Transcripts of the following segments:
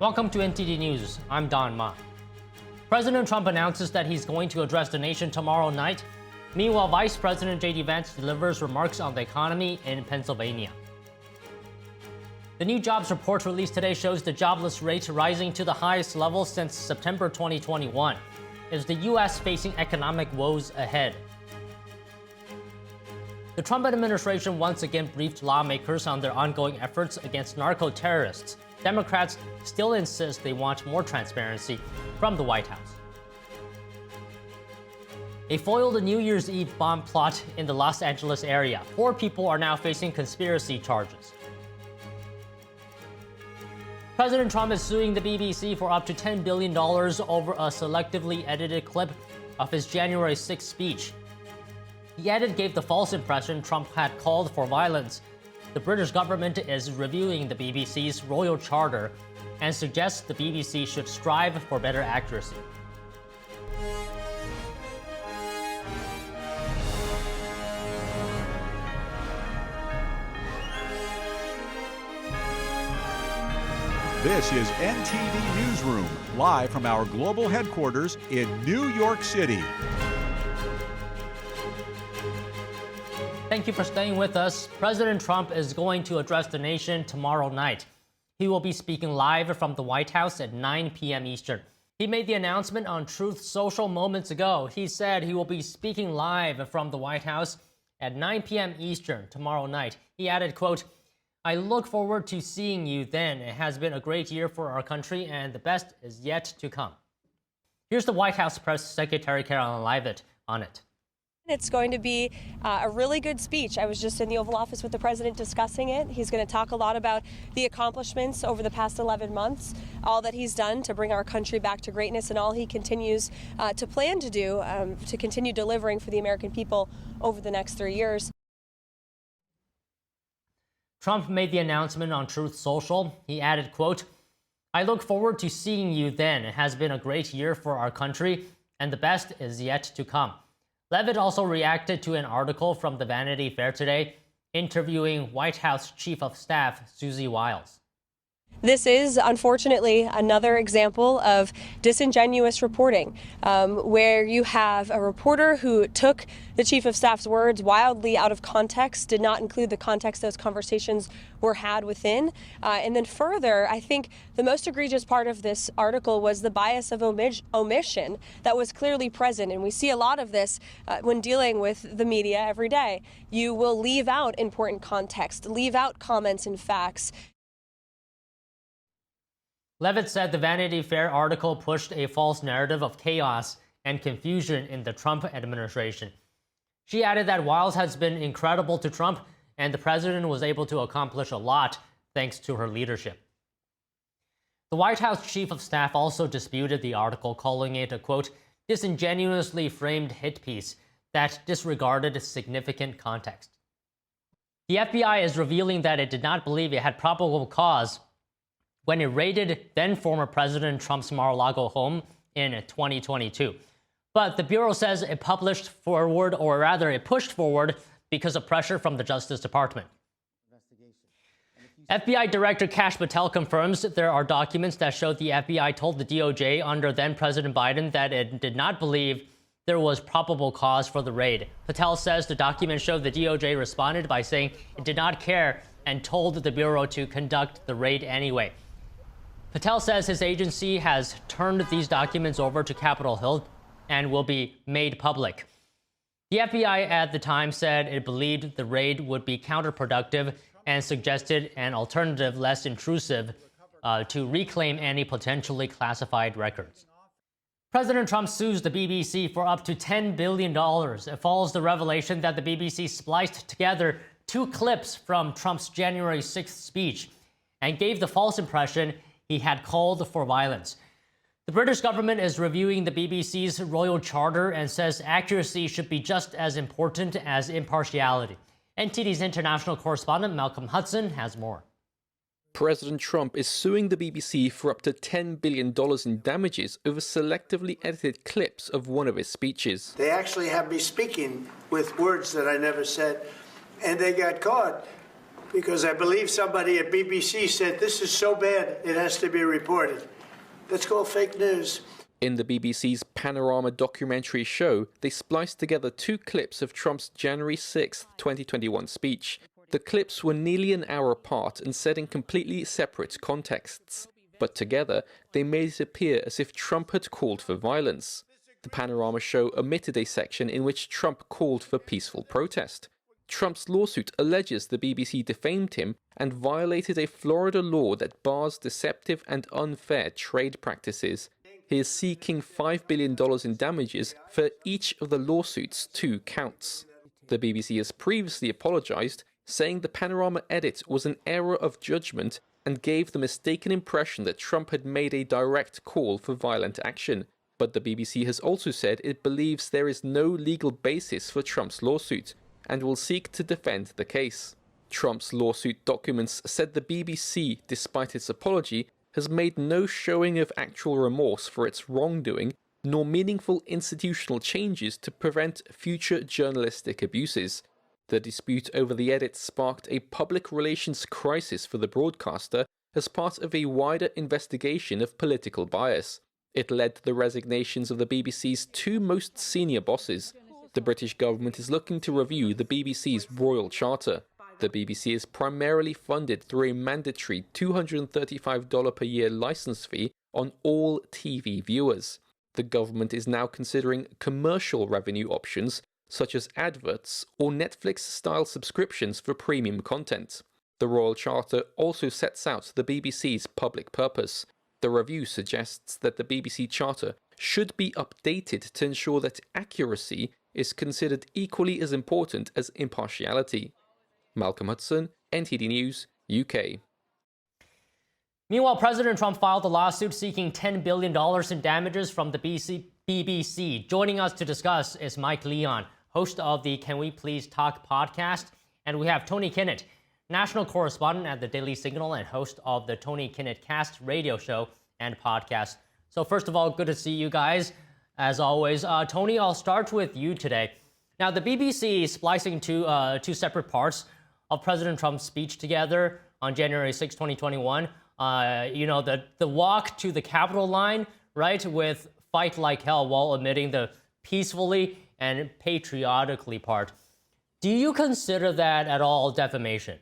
Welcome to NTD News. I'm Don Ma. President Trump announces that he's going to address the nation tomorrow night. Meanwhile, Vice President J.D. Vance delivers remarks on the economy in Pennsylvania. The new jobs report released today shows the jobless rate rising to the highest level since September 2021. Is the U.S. facing economic woes ahead? The Trump administration once again briefed lawmakers on their ongoing efforts against narco-terrorists. Democrats still insist they want more transparency from the White House. A foiled New Year's Eve bomb plot in the Los Angeles area. 4 people are now facing conspiracy charges. President Trump is suing the BBC for up to $10 billion over a selectively edited clip of his January 6th speech. The edit gave the false impression Trump had called for violence. The British government is reviewing the BBC's royal charter and suggests the BBC should strive for better accuracy. This is NTD Newsroom, live from our global headquarters in New York City. Thank you for staying with us. President Trump is going to address the nation tomorrow night. He will be speaking live from the White House at 9 p.m. Eastern. He made the announcement on Truth Social moments ago. He said he will be speaking live from the White House at 9 p.m. Eastern tomorrow night. He added, quote, "I look forward to seeing you then. It has been a great year for our country, and the best is yet to come." Here's the White House Press Secretary Caroline Leavitt on it. It's going to be a really good speech. I was just in the Oval Office with the president discussing it. He's going to talk a lot about the accomplishments over the past 11 months, all that he's done to bring our country back to greatness, and all he continues to plan to do to continue delivering for the American people over the next 3 years. Trump made the announcement on Truth Social. He added, quote, "I look forward to seeing you then. It has been a great year for our country, and the best is yet to come." Leavitt also reacted to an article from the Vanity Fair today, interviewing White House Chief of Staff Susie Wiles. This is, unfortunately, another example of disingenuous reporting, where you have a reporter who took the Chief of Staff's words wildly out of context, did not include the context those conversations were had within. And then further, I think the most egregious part of this article was the bias of omission that was clearly present. And we see a lot of this when dealing with the media every day. You will leave out important context, leave out comments and facts. Leavitt said the Vanity Fair article pushed a false narrative of chaos and confusion in the Trump administration. She added that Wiles has been incredible to Trump, and the president was able to accomplish a lot thanks to her leadership. The White House Chief of Staff also disputed the article, calling it a, quote, "disingenuously framed hit piece that disregarded significant context." The FBI is revealing that it did not believe it had probable cause when it raided then-former President Trump's Mar-A-Lago home in 2022. But the Bureau says it pushed forward because of pressure from the Justice Department. FBI Director Kash Patel confirms there are documents that show the FBI told the DOJ under then-President Biden that it did not believe there was probable cause for the raid. Patel says the documents show the DOJ responded by saying it did not care and told the Bureau to conduct the raid anyway. Patel says his agency has turned these documents over to Capitol Hill and will be made public. The FBI at the time said it believed the raid would be counterproductive and suggested an alternative less intrusive to reclaim any potentially classified records. President Trump sues the BBC for up to $10 billion. It follows the revelation that the BBC spliced together 2 clips from Trump's January 6th speech and gave the false impression he had called for violence. The British government is reviewing the BBC's royal charter and says accuracy should be just as important as impartiality. NTD's international correspondent Malcolm Hudson has more. President Trump is suing the BBC for up to $10 billion in damages over selectively edited clips of one of his speeches. They actually have me speaking with words that I never said, and they got caught because I believe somebody at BBC said this is so bad it has to be reported. That's called fake news. In the BBC's Panorama documentary show, they spliced together two clips of Trump's January 6, 2021 speech. The clips were nearly an hour apart and set in completely separate contexts. But together, they made it appear as if Trump had called for violence. The Panorama show omitted a section in which Trump called for peaceful protest. Trump's lawsuit alleges the BBC defamed him and violated a Florida law that bars deceptive and unfair trade practices. He is seeking $5 billion in damages for each of the lawsuit's 2 counts. The BBC has previously apologized, saying the Panorama edit was an error of judgment and gave the mistaken impression that Trump had made a direct call for violent action. But the BBC has also said it believes there is no legal basis for Trump's lawsuit and will seek to defend the case. Trump's lawsuit documents said the BBC, despite its apology, has made no showing of actual remorse for its wrongdoing, nor meaningful institutional changes to prevent future journalistic abuses. The dispute over the edit sparked a public relations crisis for the broadcaster as part of a wider investigation of political bias. It led to the resignations of the BBC's 2 most senior bosses. The British government is looking to review the BBC's Royal Charter. The BBC is primarily funded through a mandatory $235 per year license fee on all TV viewers. The government is now considering commercial revenue options, such as adverts or Netflix-style subscriptions for premium content. The Royal Charter also sets out the BBC's public purpose. The review suggests that the BBC Charter should be updated to ensure that accuracy is considered equally as important as impartiality. Malcolm Hudson, NTD News, UK. Meanwhile, President Trump filed a lawsuit seeking $10 billion in damages from the BBC. Joining us to discuss is Mike Leon, host of the Can We Please Talk podcast. And we have Tony Kinnett, national correspondent at the Daily Signal and host of the Tony Kinnett Cast radio show and podcast. So first of all, good to see you guys, as always. Tony, I'll start with you today. Now, the BBC is splicing two separate parts of President Trump's speech together on January 6, 2021. The walk to the Capitol line, right, with fight like hell while omitting the peacefully and patriotically part. Do you consider that at all defamation?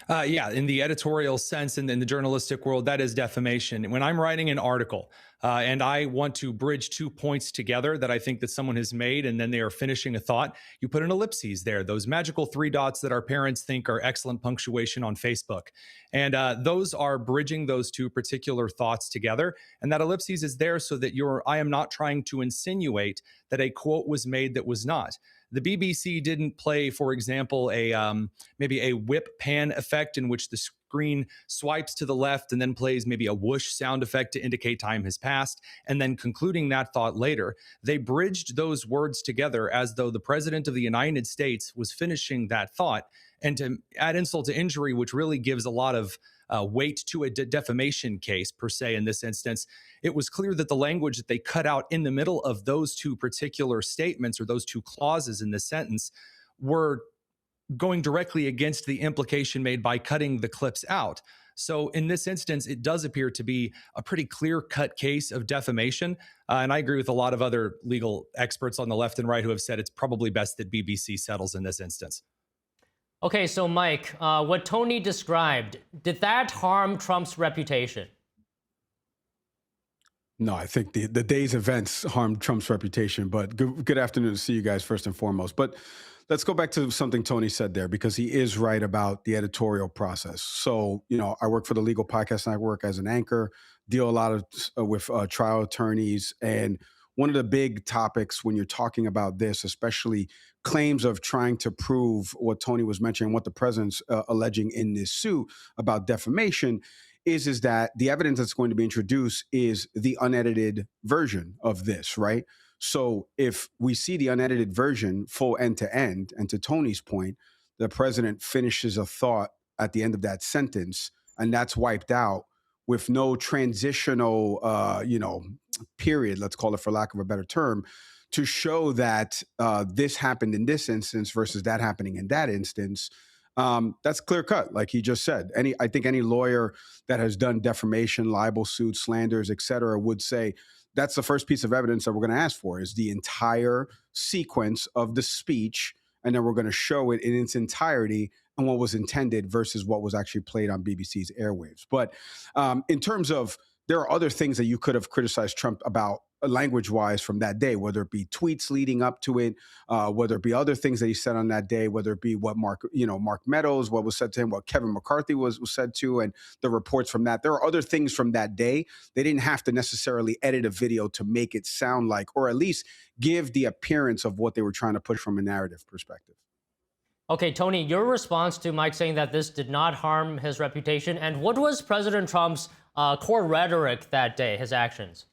Yeah, in the editorial sense and in the journalistic world, that is defamation. When I'm writing an article and I want to bridge 2 points together that I think that someone has made, and then they are finishing a thought, you put an ellipses there, those magical 3 dots that our parents think are excellent punctuation on Facebook. And those are bridging those 2 particular thoughts together. And that ellipses is there so that I am not trying to insinuate that a quote was made that was not. The BBC didn't play, for example, maybe a whip pan effect in which the screen swipes to the left and then plays maybe a whoosh sound effect to indicate time has passed, and then concluding that thought later. They bridged those words together as though the President of the United States was finishing that thought. And to add insult to injury, which really gives a lot of weight to a defamation case per se in this instance, it was clear that the language that they cut out in the middle of those 2 particular statements or those 2 clauses in the sentence were going directly against the implication made by cutting the clips out. So in this instance, it does appear to be a pretty clear-cut case of defamation. And I agree with a lot of other legal experts on the left and right who have said it's probably best that BBC settles in this instance. Okay, so Mike, what Tony described, did that harm Trump's reputation? No, I think the day's events harmed Trump's reputation, but good afternoon to see you guys first and foremost. But let's go back to something Tony said there, because he is right about the editorial process. So, I work for the Legal Podcast Network as an anchor, deal a lot with trial attorneys. And one of the big topics when you're talking about this, especially claims of trying to prove what Tony was mentioning, what the president's alleging in this suit about defamation, is that the evidence that's going to be introduced is the unedited version of this, right? So if we see the unedited version full end to end, and to Tony's point, the president finishes a thought at the end of that sentence, and that's wiped out with no transitional, period, let's call it for lack of a better term, to show that this happened in this instance versus that happening in that instance. That's clear cut, like he just said. I think any lawyer that has done defamation, libel suits, slanders, et cetera, would say that's the first piece of evidence that we're going to ask for is the entire sequence of the speech. And then we're going to show it in its entirety and what was intended versus what was actually played on BBC's airwaves. But in terms of, there are other things that you could have criticized Trump about language-wise from that day, whether it be tweets leading up to it, whether it be other things that he said on that day, whether it be what Mark Meadows, what was said to him, what Kevin McCarthy was said to, and the reports from that. There are other things from that day. They didn't have to necessarily edit a video to make it sound like, or at least give the appearance of what they were trying to push from a narrative perspective. Okay, Tony, your response to Mike saying that this did not harm his reputation, and what was President Trump's core rhetoric that day, his actions?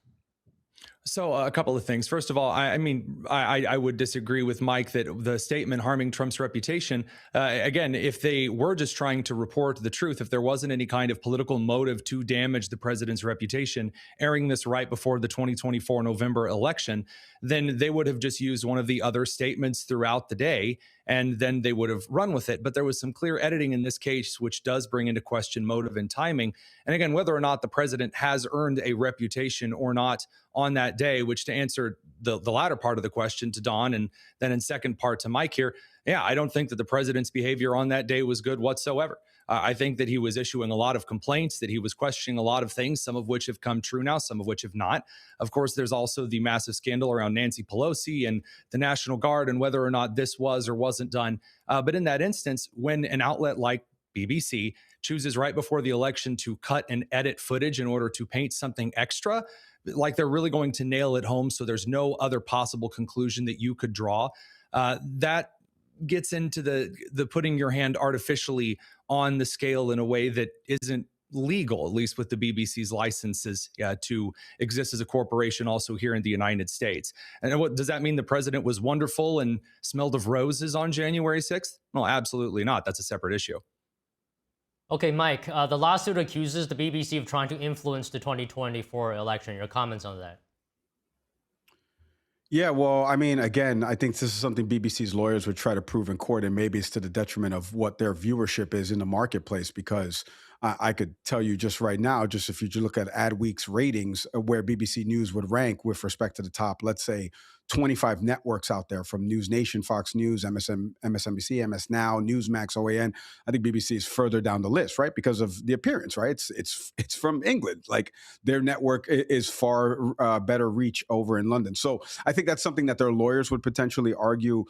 So a couple of things. First of all, I would disagree with Mike that the statement harming Trump's reputation, again, if they were just trying to report the truth, if there wasn't any kind of political motive to damage the president's reputation, airing this right before the 2024 November election, then they would have just used one of the other statements throughout the day, and then they would have run with it. But there was some clear editing in this case, which does bring into question motive and timing. And again, whether or not the president has earned a reputation or not on that day, which to answer the latter part of the question to Don, and then in second part to Mike here, yeah, I don't think that the president's behavior on that day was good whatsoever. I think that he was issuing a lot of complaints, that he was questioning a lot of things, some of which have come true now, some of which have not. Of course, there's also the massive scandal around Nancy Pelosi and the National Guard and whether or not this was or wasn't done. But in that instance, when an outlet like BBC chooses right before the election to cut and edit footage in order to paint something extra, like they're really going to nail it home so there's no other possible conclusion that you could draw, that gets into the putting your hand artificially on the scale in a way that isn't legal, at least with the BBC's licenses to exist as a corporation also here in the United States. And what does that mean? The president was wonderful and smelled of roses on January 6th? Well, absolutely not. That's a separate issue. Okay, Mike, the lawsuit accuses the BBC of trying to influence the 2024 election. Your comments on that? Yeah, well, I mean, again, I think this is something BBC's lawyers would try to prove in court, and maybe it's to the detriment of what their viewership is in the marketplace, because I could tell you just right now, just if you look at Adweek's ratings, where BBC News would rank with respect to the top, let's say, 25 networks out there, from News Nation, Fox News, MSNBC, MS Now, Newsmax, OAN. I think BBC is further down the list, right? Because of the appearance, right? It's from England. Like, their network is far better reach over in London. So I think that's something that their lawyers would potentially argue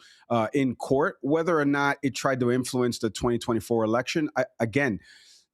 in court, whether or not it tried to influence the 2024 election. Again,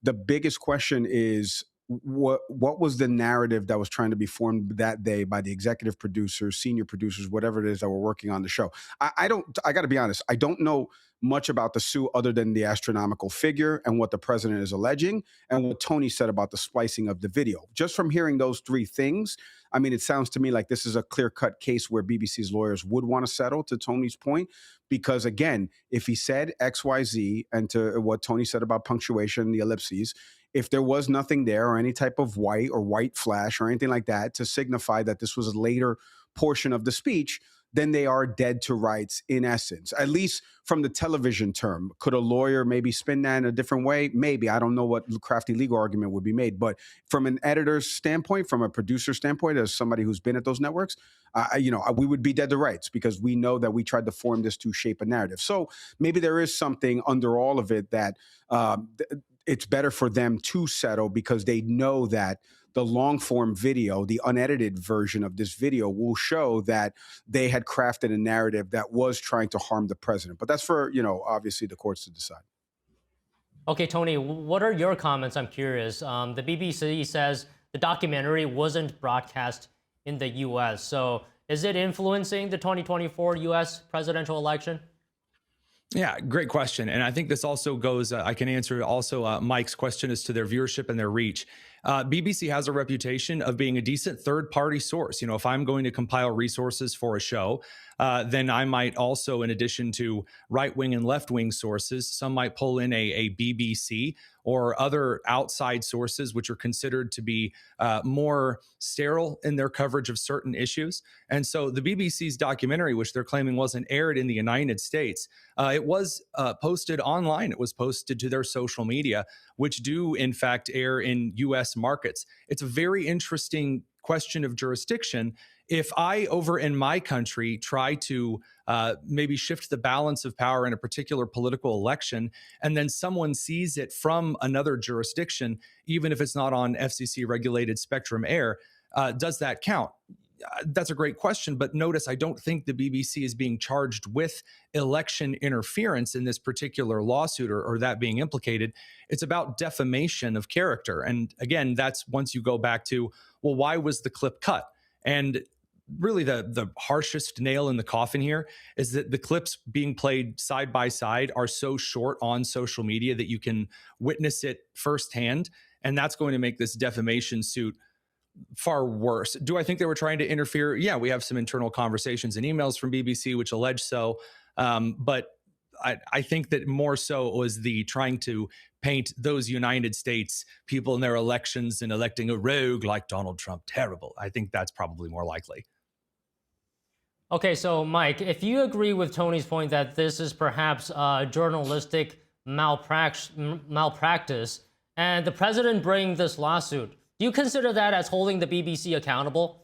the biggest question is, what was the narrative that was trying to be formed that day by the executive producers, senior producers, whatever it is that were working on the show? I got to be honest, I don't know much about the suit other than the astronomical figure and what the president is alleging and what Tony said about the splicing of the video. Just from hearing those three things, I mean, it sounds to me like this is a clear-cut case where BBC's lawyers would want to settle, to Tony's point, because again, if he said X, Y, Z, and to what Tony said about punctuation, the ellipses, if there was nothing there or any type of white or white flash or anything like that to signify that this was a later portion of the speech, then they are dead to rights in essence, at least from the television term. Could a lawyer maybe spin that in a different way? Maybe. I don't know what crafty legal argument would be made. But from an editor's standpoint, from a producer standpoint, as somebody who's been at those networks, we would be dead to rights because we know that we tried to form this to shape a narrative. So maybe there is something under all of it that it's better for them to settle, because they know that the long form video, the unedited version of this video, will show that they had crafted a narrative that was trying to harm the president. But that's for, obviously the courts to decide. Okay, Tony, what are your comments? I'm curious. The BBC says the documentary wasn't broadcast in the U.S. So is it influencing the 2024 U.S. presidential election? Yeah, great question. And I think this also goes, I can answer also Mike's question as to their viewership and their reach. BBC has a reputation of being a decent third-party source. You know, if I'm going to compile resources for a show, then I might also, in addition to right-wing and left-wing sources, some might pull in a BBC or other outside sources, which are considered to be more sterile in their coverage of certain issues. And so the BBC's documentary, which they're claiming wasn't aired in the United States, it was posted online. It was posted to their social media, which do, in fact, air in U.S. markets. It's a very interesting question of jurisdiction. If I, over in my country, try to maybe shift the balance of power in a particular political election, and then someone sees it from another jurisdiction, even if it's not on FCC-regulated spectrum air, does that count? That's a great question, but notice I don't think the BBC is being charged with election interference in this particular lawsuit or that being implicated. It's about defamation of character. And again, that's once you go back to, well, why was the clip cut? And really the harshest nail in the coffin here is that the clips being played side by side are so short on social media that you can witness it firsthand. And that's going to make this defamation suit far worse. Do I think they were trying to interfere? Yeah, we have some internal conversations and emails from BBC which allege so. But I think that more so was the trying to paint those United States people in their elections and electing a rogue like Donald Trump terrible. I think that's probably more likely. Okay, so Mike, if you agree with Tony's point that this is perhaps journalistic malpractice, and the president bring this lawsuit, do you consider that as holding the BBC accountable?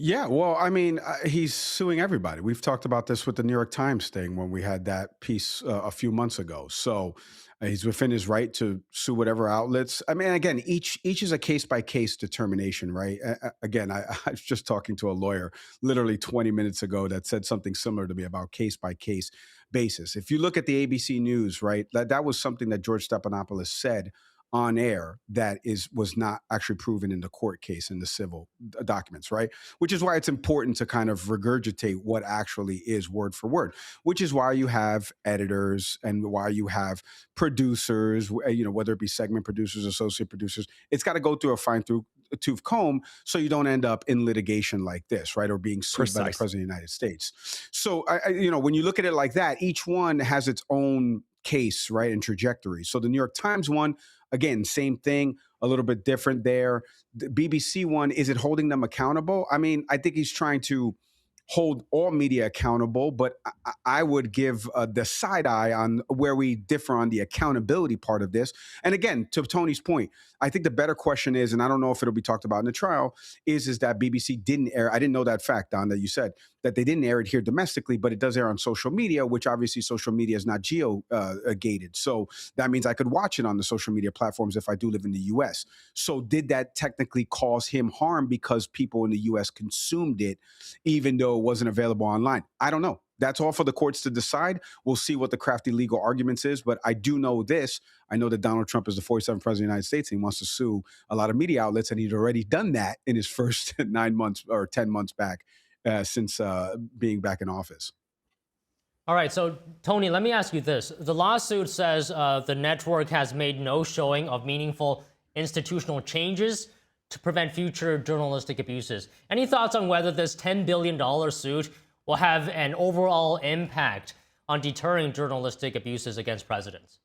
Yeah, well, I mean, he's suing everybody. We've talked about this with the New York Times thing when we had that piece a few months ago. So he's within his right to sue whatever outlets. I mean, again, each is a case by case determination, right? Again, I was just talking to a lawyer literally 20 minutes ago that said something similar to me about case by case basis. If you look at the ABC News, right, that was something that George Stephanopoulos said on air that was not actually proven in the court case in the civil documents, right? Which is why it's important to kind of regurgitate what actually is word for word, which is why you have editors and why you have producers, you know, whether it be segment producers, associate producers. It's got to go through a fine-tooth comb so you don't end up in litigation like this, right? Or being sued by the President of the United States. So, you know, when you look at it like that, each one has its own case, right, and trajectory. So the New York Times one, again, same thing, a little bit different there. The BBC one, is it holding them accountable? I mean, I think he's trying to hold all media accountable, but I would give the side eye on where we differ on the accountability part of this. And again, to Tony's point, I think the better question is, and I don't know if it'll be talked about in the trial, is that BBC didn't air. I didn't know that fact, Don, that you said that they didn't air it here domestically, but it does air on social media, which obviously social media is not geo-gated. So that means I could watch it on the social media platforms if I do live in the U.S. So did that technically cause him harm because people in the U.S. consumed it, even though it wasn't available online? I don't know. That's all for the courts to decide. We'll see what the crafty legal arguments is. But I do know this. I know that Donald Trump is the 47th president of the United States, and he wants to sue a lot of media outlets. And he'd already done that in his first 9 months or 10 months back since being back in office. All right, so Tony, let me ask you this. The lawsuit says the network has made no showing of meaningful institutional changes to prevent future journalistic abuses. Any thoughts on whether this $10 billion suit will have an overall impact on deterring journalistic abuses against presidents?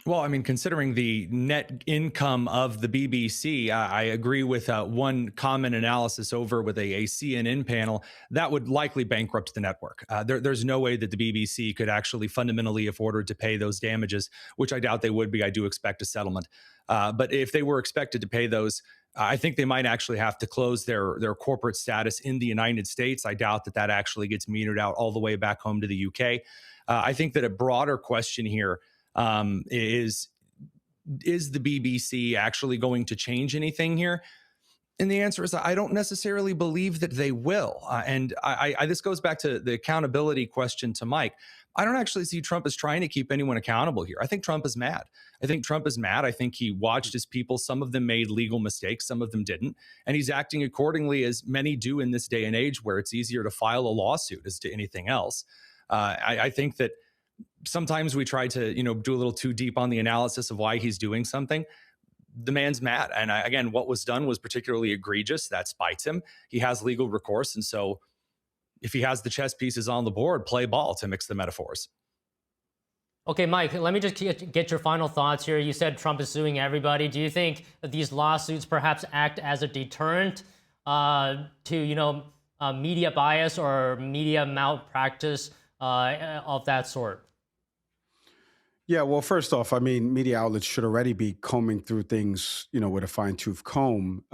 Well, I mean, considering the net income of the BBC, I agree with one common analysis over with a CNN panel that would likely bankrupt the network. There's no way that the BBC could actually fundamentally afford to pay those damages, which I doubt they would be. I do expect a settlement. But if they were expected to pay those, I think they might actually have to close their corporate status in the United States. I doubt that actually gets metered out all the way back home to the UK. I think that a broader question here is the BBC actually going to change anything here? And the answer is I don't necessarily believe that they will. And this goes back to the accountability question to Mike. I don't actually see Trump as trying to keep anyone accountable here. I think Trump is mad. I think he watched his people. Some of them made legal mistakes. Some of them didn't. And he's acting accordingly, as many do in this day and age where it's easier to file a lawsuit as to anything else. I think that sometimes we try to, do a little too deep on the analysis of why he's doing something. The man's mad. And again, what was done was particularly egregious. That spites him. He has legal recourse. And so if he has the chess pieces on the board, play ball, to mix the metaphors. Okay, Mike, let me just get your final thoughts here. You said Trump is suing everybody. Do you think that these lawsuits perhaps act as a deterrent to, media bias or media malpractice of that sort? Yeah, well, first off, I mean, media outlets should already be combing through things, with a fine-tooth comb,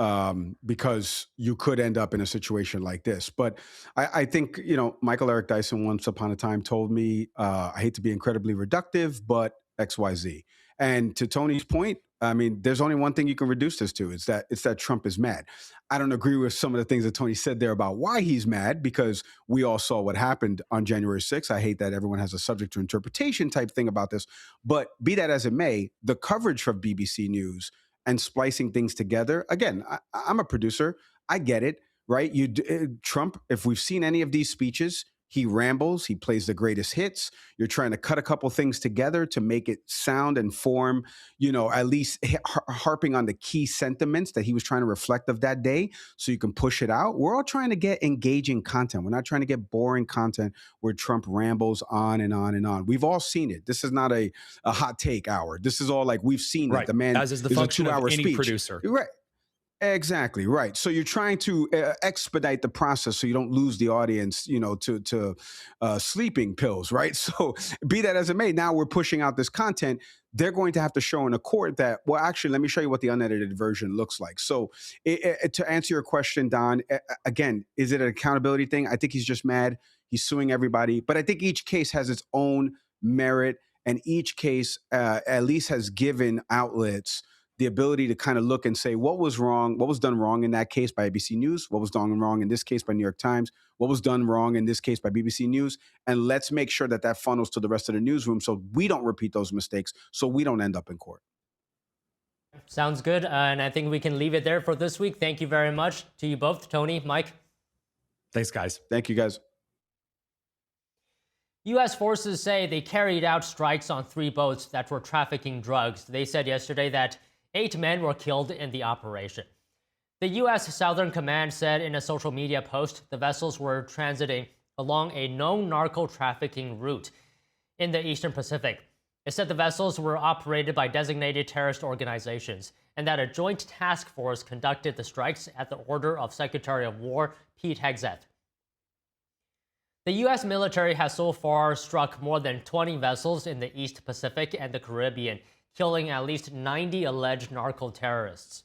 because you could end up in a situation like this. But I think, Michael Eric Dyson once upon a time told me, I hate to be incredibly reductive, but XYZ. And to Tony's point, I mean, there's only one thing you can reduce this to. It's that Trump is mad. I don't agree with some of the things that Tony said there about why he's mad, because we all saw what happened on January 6th. I hate that everyone has a subject to interpretation type thing about this. But be that as it may, the coverage from BBC News and splicing things together, again, I'm a producer. I get it, right? Trump, if we've seen any of these speeches, he rambles, he plays the greatest hits. You're trying to cut a couple things together to make it sound and form, at least harping on the key sentiments that he was trying to reflect of that day so you can push it out. We're all trying to get engaging content. We're not trying to get boring content where Trump rambles on and on and on. We've all seen it. This is not a hot take hour. This is all like we've seen right. It. The man as is the function of any speech. Producer. Right. Exactly right. So you're trying to expedite the process so you don't lose the audience, to sleeping pills, right? So be that as it may, now we're pushing out this content. They're going to have to show in a court that, well, actually, let me show you what the unedited version looks like. So to answer your question, Don, again, is it an accountability thing? I think he's just mad. He's suing everybody. But I think each case has its own merit, and each case at least has given outlets the ability to kind of look and say, what was wrong? What was done wrong in that case by ABC News? What was done wrong in this case by New York Times? What was done wrong in this case by BBC News? And let's make sure that funnels to the rest of the newsroom so we don't repeat those mistakes, so we don't end up in court. Sounds good. And I think we can leave it there for this week. Thank you very much to you both, Tony, Mike. Thanks, guys. Thank you, guys. U.S. forces say they carried out strikes on 3 boats that were trafficking drugs. They said yesterday that 8 men were killed in the operation. The U.S. Southern Command said in a social media post the vessels were transiting along a known narco-trafficking route in the Eastern Pacific. It said the vessels were operated by designated terrorist organizations and that a joint task force conducted the strikes at the order of Secretary of War Pete Hegseth. The U.S. military has so far struck more than 20 vessels in the East Pacific and the Caribbean, killing at least 90 alleged narco-terrorists.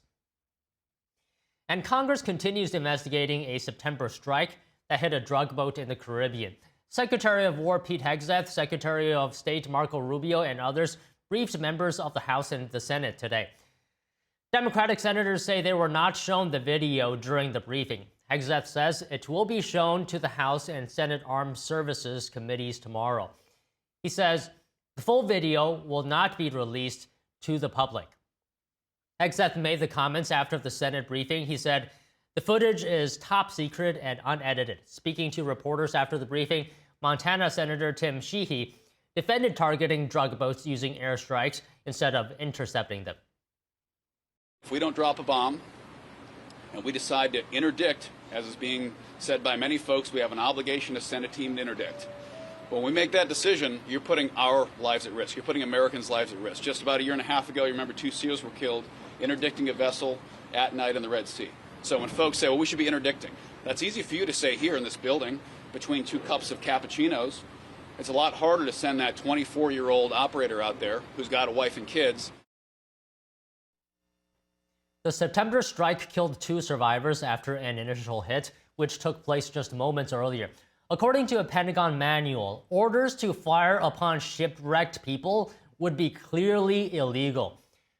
And Congress continues investigating a September strike that hit a drug boat in the Caribbean. Secretary of War Pete Hegseth, Secretary of State Marco Rubio, and others briefed members of the House and the Senate today. Democratic senators say they were not shown the video during the briefing. Hegseth says it will be shown to the House and Senate Armed Services Committees tomorrow. He says the full video will not be released to the public. Hegseth made the comments after the Senate briefing. He said the footage is top secret and unedited. Speaking to reporters after the briefing, Montana Senator Tim Sheehy defended targeting drug boats using airstrikes instead of intercepting them. If we don't drop a bomb and we decide to interdict, as is being said by many folks, we have an obligation to send a team to interdict. When we make that decision, you're putting our lives at risk. You're putting Americans' lives at risk. Just about a year and a half ago, you remember 2 SEALs were killed interdicting a vessel at night in the Red Sea. So when folks say, well, we should be interdicting, that's easy for you to say here in this building between 2 cups of cappuccinos. It's a lot harder to send that 24-year-old operator out there who's got a wife and kids. The September strike killed 2 survivors after an initial hit, which took place just moments earlier. According to a Pentagon manual, orders to fire upon shipwrecked people would be clearly illegal.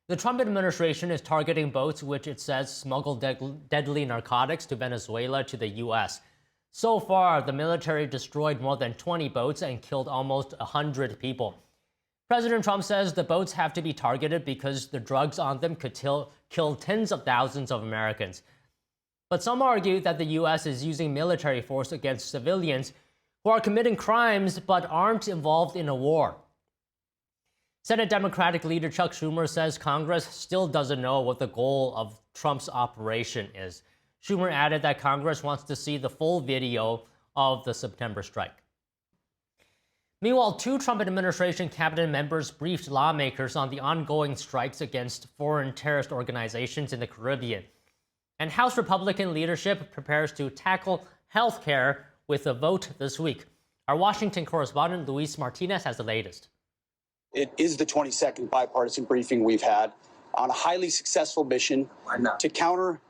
The Trump administration is targeting boats which it says smuggle deadly narcotics to Venezuela to the U.S. So far, the military destroyed more than 20 boats and killed almost 100 people. President Trump says the boats have to be targeted because the drugs on them could kill tens of thousands of Americans. But some argue that the U.S. is using military force against civilians who are committing crimes but aren't involved in a war. Senate Democratic leader Chuck Schumer says Congress still doesn't know what the goal of Trump's operation is. Schumer added that Congress wants to see the full video of the September strike. Meanwhile, 2 Trump administration cabinet members briefed lawmakers on the ongoing strikes against foreign terrorist organizations in the Caribbean. And House Republican leadership prepares to tackle health care with a vote this week. Our Washington correspondent Luis Martinez has the latest. It is the 22nd bipartisan briefing we've had on a highly successful mission to counter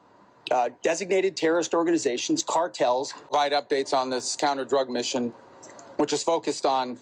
designated terrorist organizations, cartels. Provide updates on this counter-drug mission, which is focused on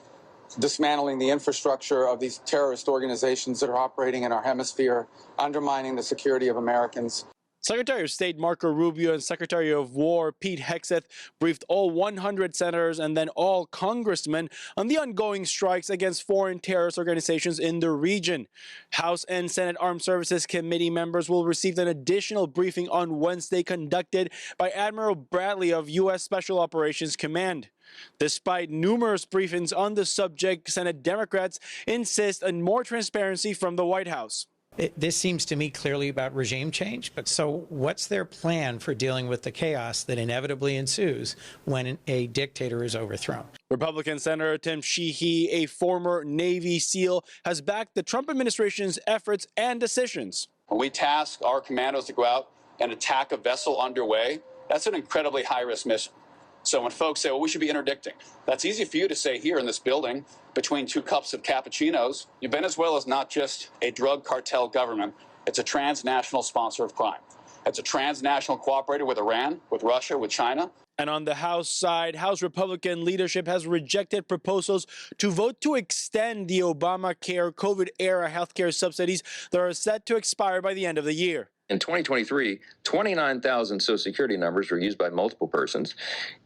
dismantling the infrastructure of these terrorist organizations that are operating in our hemisphere, undermining the security of Americans. Secretary of State Marco Rubio and Secretary of War Pete Hegseth briefed all 100 senators and then all congressmen on the ongoing strikes against foreign terrorist organizations in the region. House and Senate Armed Services Committee members will receive an additional briefing on Wednesday conducted by Admiral Bradley of U.S. Special Operations Command. Despite numerous briefings on the subject, Senate Democrats insist on more transparency from the White House. This seems to me clearly about regime change, but so what's their plan for dealing with the chaos that inevitably ensues when a dictator is overthrown? Republican Senator Tim Sheehy, a former Navy SEAL, has backed the Trump administration's efforts and decisions. When we task our commandos to go out and attack a vessel underway, that's an incredibly high-risk mission. So when folks say, well, we should be interdicting, that's easy for you to say here in this building between 2 cups of cappuccinos. Venezuela is not just a drug cartel government. It's a transnational sponsor of crime. It's a transnational cooperator with Iran, with Russia, with China. And on the House side, House Republican leadership has rejected proposals to vote to extend the Obamacare COVID-era healthcare subsidies that are set to expire by the end of the year. In 2023, 29,000 Social Security numbers were used by multiple persons.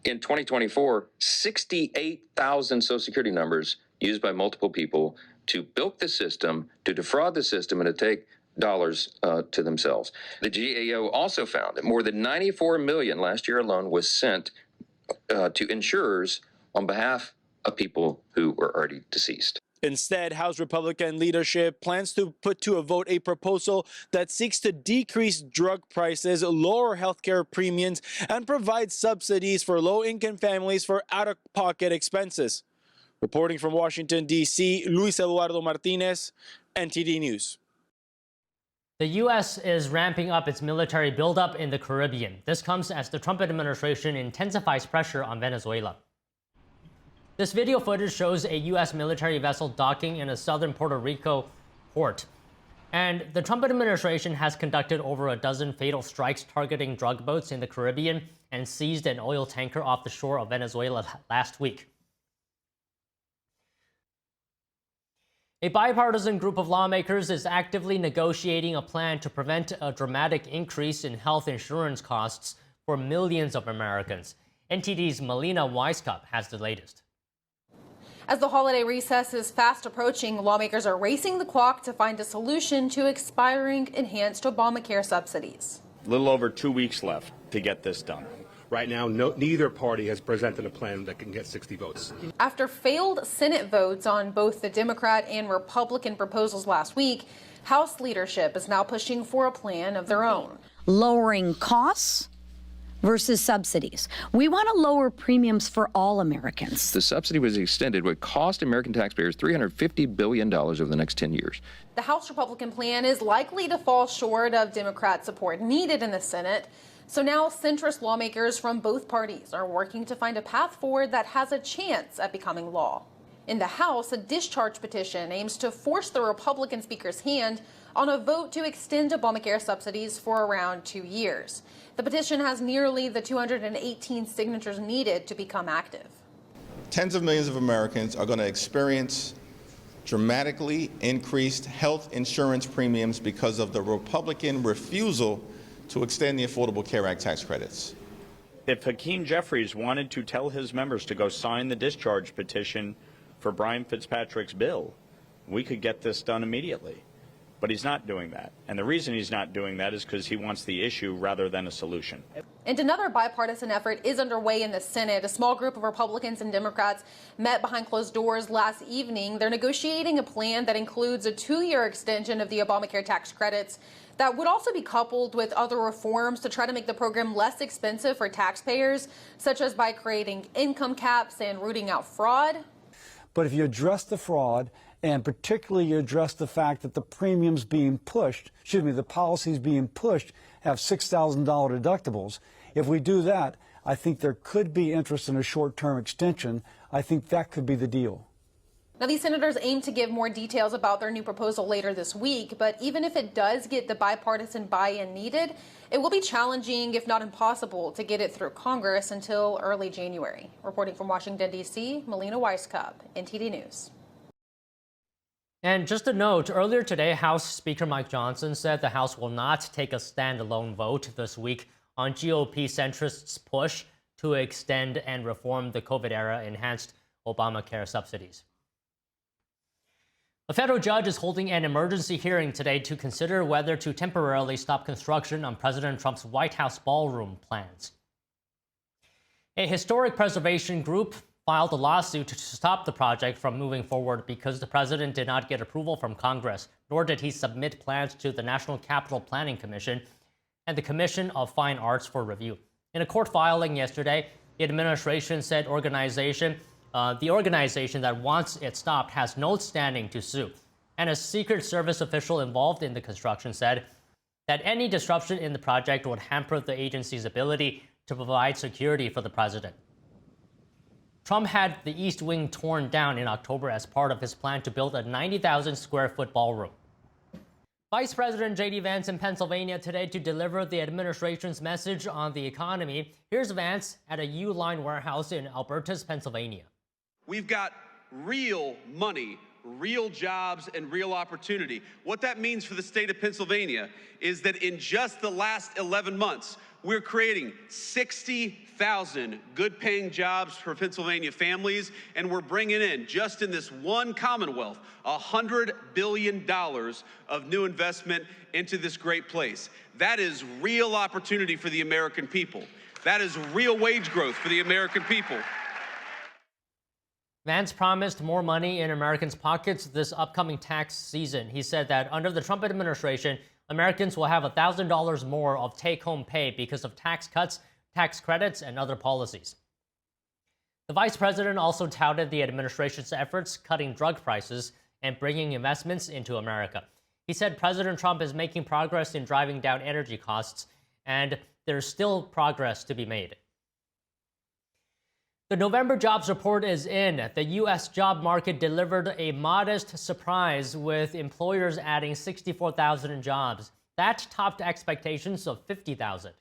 In 2024, 68,000 Social Security numbers used by multiple people to bilk the system, to defraud the system, and to take dollars to themselves. The GAO also found that more than 94 million last year alone was sent to insurers on behalf of people who were already deceased. Instead, House Republican leadership plans to put to a vote a proposal that seeks to decrease drug prices, lower healthcare premiums, and provide subsidies for low-income families for out-of-pocket expenses. Reporting from Washington, D.C., Luis Eduardo Martinez, NTD News. The U.S. is ramping up its military buildup in the Caribbean. This comes as the Trump administration intensifies pressure on Venezuela. This video footage shows a U.S. military vessel docking in a southern Puerto Rico port. And the Trump administration has conducted over a dozen fatal strikes targeting drug boats in the Caribbean and seized an oil tanker off the shore of Venezuela last week. A bipartisan group of lawmakers is actively negotiating a plan to prevent a dramatic increase in health insurance costs for millions of Americans. NTD's Melina Weisskopf has the latest. As the holiday recess is fast approaching, lawmakers are racing the clock to find a solution to expiring enhanced Obamacare subsidies. A little over 2 weeks left to get this done. Right now, neither party has presented a plan that can get 60 votes. After failed Senate votes on both the Democrat and Republican proposals last week, House leadership is now pushing for a plan of their own. Lowering costs versus subsidies. We want to lower premiums for all Americans. The subsidy was extended would cost American taxpayers $350 billion over the next 10 years. The House Republican plan is likely to fall short of Democrat support needed in the Senate. So now centrist lawmakers from both parties are working to find a path forward that has a chance at becoming law. In the House, a discharge petition aims to force the Republican speaker's hand on a vote to extend Obamacare subsidies for around 2 years. The petition has nearly the 218 signatures needed to become active. Tens of millions of Americans are going to experience dramatically increased health insurance premiums because of the Republican refusal to extend the Affordable Care Act tax credits. If Hakeem Jeffries wanted to tell his members to go sign the discharge petition for Brian Fitzpatrick's bill, we could get this done immediately. But he's not doing that. And the reason he's not doing that is because he wants the issue rather than a solution. And another bipartisan effort is underway in the Senate. A small group of Republicans and Democrats met behind closed doors last evening. They're negotiating a plan that includes a 2-year extension of the Obamacare tax credits that would also be coupled with other reforms to try to make the program less expensive for taxpayers, such as by creating income caps and rooting out fraud. But if you address the fraud, and particularly you address the fact that the premiums being pushed, the policies being pushed have $6,000 deductibles. If we do that, I think there could be interest in a short-term extension. I think that could be the deal. Now, these senators aim to give more details about their new proposal later this week, but even if it does get the bipartisan buy-in needed, it will be challenging, if not impossible, to get it through Congress until early January. Reporting from Washington, D.C., Melina Weisskopf, NTD News. And just a note, earlier today, House Speaker Mike Johnson said the House will not take a standalone vote this week on GOP centrists' push to extend and reform the COVID-era enhanced Obamacare subsidies. A federal judge is holding an emergency hearing today to consider whether to temporarily stop construction on President Trump's White House ballroom plans. A historic preservation group filed a lawsuit to stop the project from moving forward because the president did not get approval from Congress, nor did he submit plans to the National Capital Planning Commission and the Commission of Fine Arts for review. In a court filing yesterday, the administration said the organization that wants it stopped has no standing to sue. And a Secret Service official involved in the construction said that any disruption in the project would hamper the agency's ability to provide security for the president. Trump had the East Wing torn down in October as part of his plan to build a 90,000 square foot ballroom. Vice President J.D. Vance in Pennsylvania today to deliver the administration's message on the economy. Here's Vance at a Uline warehouse in Albertus, Pennsylvania. We've got real money, real jobs, and real opportunity. What that means for the state of Pennsylvania is that in just the last 11 months, we're creating 60,000 good-paying jobs for Pennsylvania families, and we're bringing in, just in this one Commonwealth, $100 billion of new investment into this great place. That is real opportunity for the American people. That is real wage growth for the American people. Vance promised more money in Americans' pockets this upcoming tax season. He said that under the Trump administration, Americans will have $1,000 more of take-home pay because of tax cuts, tax credits, and other policies. The vice president also touted the administration's efforts cutting drug prices and bringing investments into America. He said President Trump is making progress in driving down energy costs, and there's still progress to be made. The November jobs report is in. The U.S. job market delivered a modest surprise, with employers adding 64,000 jobs. That topped expectations of 50,000.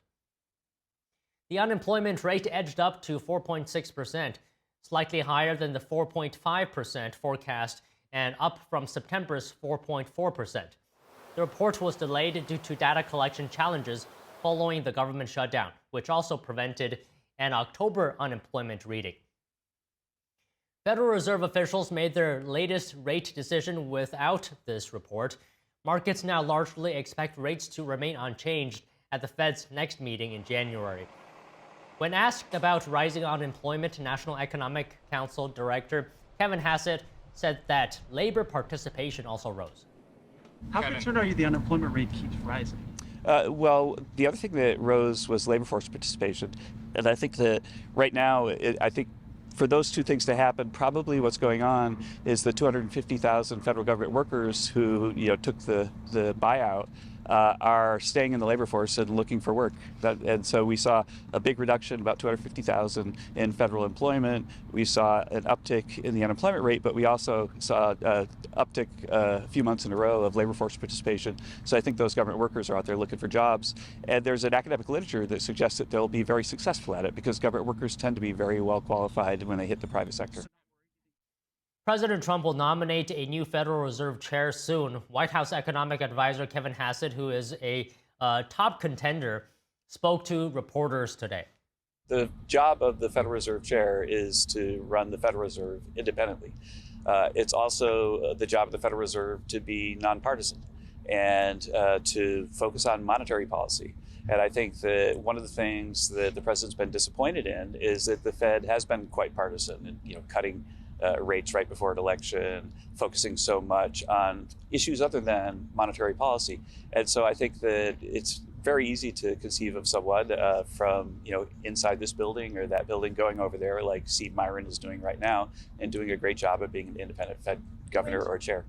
The unemployment rate edged up to 4.6%, slightly higher than the 4.5% forecast and up from September's 4.4%. The report was delayed due to data collection challenges following the government shutdown, which also prevented an October unemployment reading. Federal Reserve officials made their latest rate decision without this report. Markets now largely expect rates to remain unchanged at the Fed's next meeting in January. When asked about rising unemployment, National Economic Council Director Kevin Hassett said that labor participation also rose. How concerned are you the unemployment rate keeps rising? Well, the other thing that rose was labor force participation. And I think that right now, I think for those two things to happen, probably what's going on is the 250,000 federal government workers who took the buyout are staying in the labor force and looking for work. And so we saw a big reduction, about 250,000 in federal employment. We saw an uptick in the unemployment rate, but we also saw an uptick a few months in a row of labor force participation. So I think those government workers are out there looking for jobs. And there's an academic literature that suggests that they'll be very successful at it because government workers tend to be very well qualified when they hit the private sector. President Trump will nominate a new Federal Reserve chair soon. White House economic advisor Kevin Hassett, who is a top contender, spoke to reporters today. The job of the Federal Reserve chair is to run the Federal Reserve independently. It's also the job of the Federal Reserve to be nonpartisan. and to focus on monetary policy. And I think that one of the things that the president's been disappointed in is that the Fed has been quite partisan and, cutting rates right before an election, focusing so much on issues other than monetary policy. And so I think that it's very easy to conceive of someone from inside this building or that building going over there, like Steve Myron is doing right now, and doing a great job of being an independent Fed governor or chair.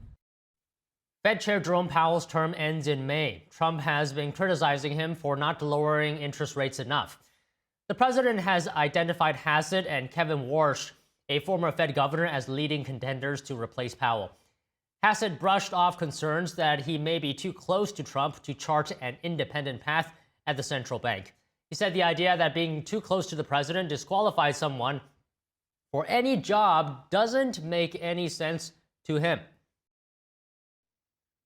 Fed Chair Jerome Powell's term ends in May. Trump has been criticizing him for not lowering interest rates enough. The president has identified Hassett and Kevin Warsh, a former Fed governor, as leading contenders to replace Powell. Hassett brushed off concerns that he may be too close to Trump to chart an independent path at the central bank. He said the idea that being too close to the president disqualifies someone for any job doesn't make any sense to him.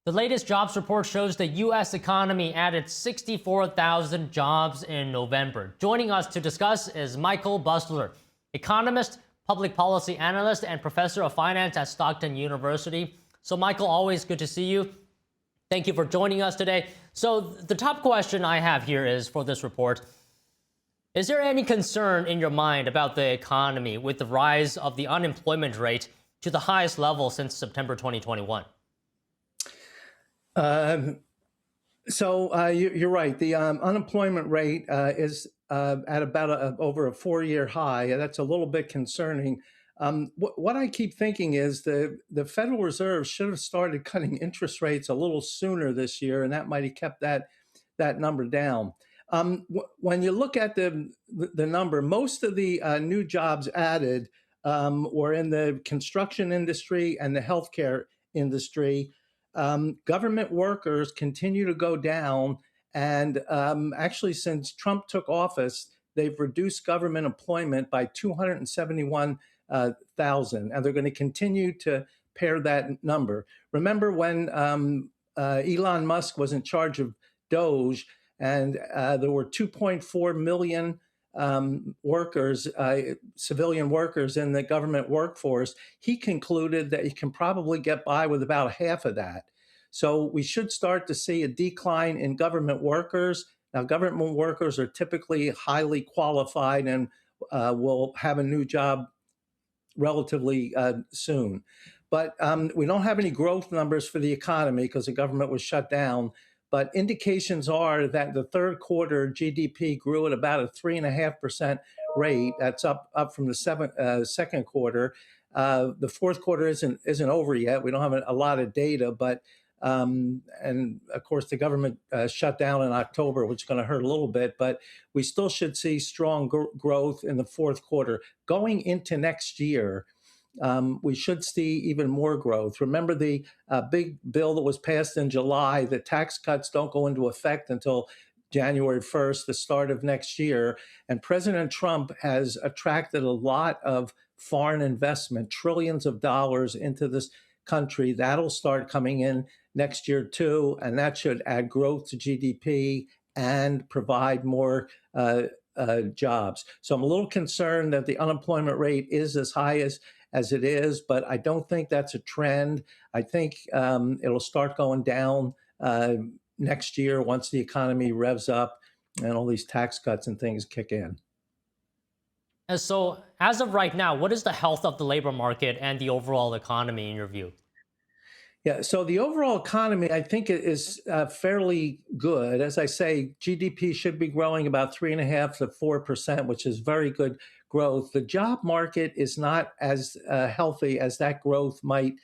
The latest jobs report shows the U.S. economy added 64,000 jobs in November. Joining us to discuss is Michael Busler, economist, public policy analyst, and professor of finance at Stockton University. So, Michael, always good to see you. Thank you for joining us today. So, the top question I have here is for this report: is there any concern in your mind about the economy with the rise of the unemployment rate to the highest level since September 2021? You're right. The unemployment rate is at about over a 4-year high. That's a little bit concerning. What I keep thinking is the Federal Reserve should have started cutting interest rates a little sooner this year, and that might have kept that number down. When you look at the number, most of the new jobs added were in the construction industry and the healthcare industry. Government workers continue to go down, and actually, since Trump took office, they've reduced government employment by 271,000, and they're going to continue to pare that number. Remember when Elon Musk was in charge of Doge, and there were 2.4 million workers, civilian workers in the government workforce. He concluded that he can probably get by with about half of that. So we should start to see a decline in government workers. Now, government workers are typically highly qualified and will have a new job relatively soon. But we don't have any growth numbers for the economy because the government was shut down. But indications are that the third quarter GDP grew at about a 3.5% rate. That's up from the second quarter. The fourth quarter isn't over yet. We don't have a lot of data, but and of course the government shut down in October, which is going to hurt a little bit. But we still should see strong growth in the fourth quarter. Going into next year, we should see even more growth. Remember the big bill that was passed in July, the tax cuts don't go into effect until January 1st, the start of next year. And President Trump has attracted a lot of foreign investment, trillions of dollars into this country. That'll start coming in next year too, and that should add growth to GDP and provide more jobs. So I'm a little concerned that the unemployment rate is as high as it is, but I don't think that's a trend. I think it'll start going down next year once the economy revs up and all these tax cuts and things kick in. And so, as of right now, what is the health of the labor market and the overall economy in your view? Yeah, so the overall economy, I think, is fairly good. As I say, GDP should be growing about 3.5% to 4%, which is very good growth. The job market is not as healthy as that growth might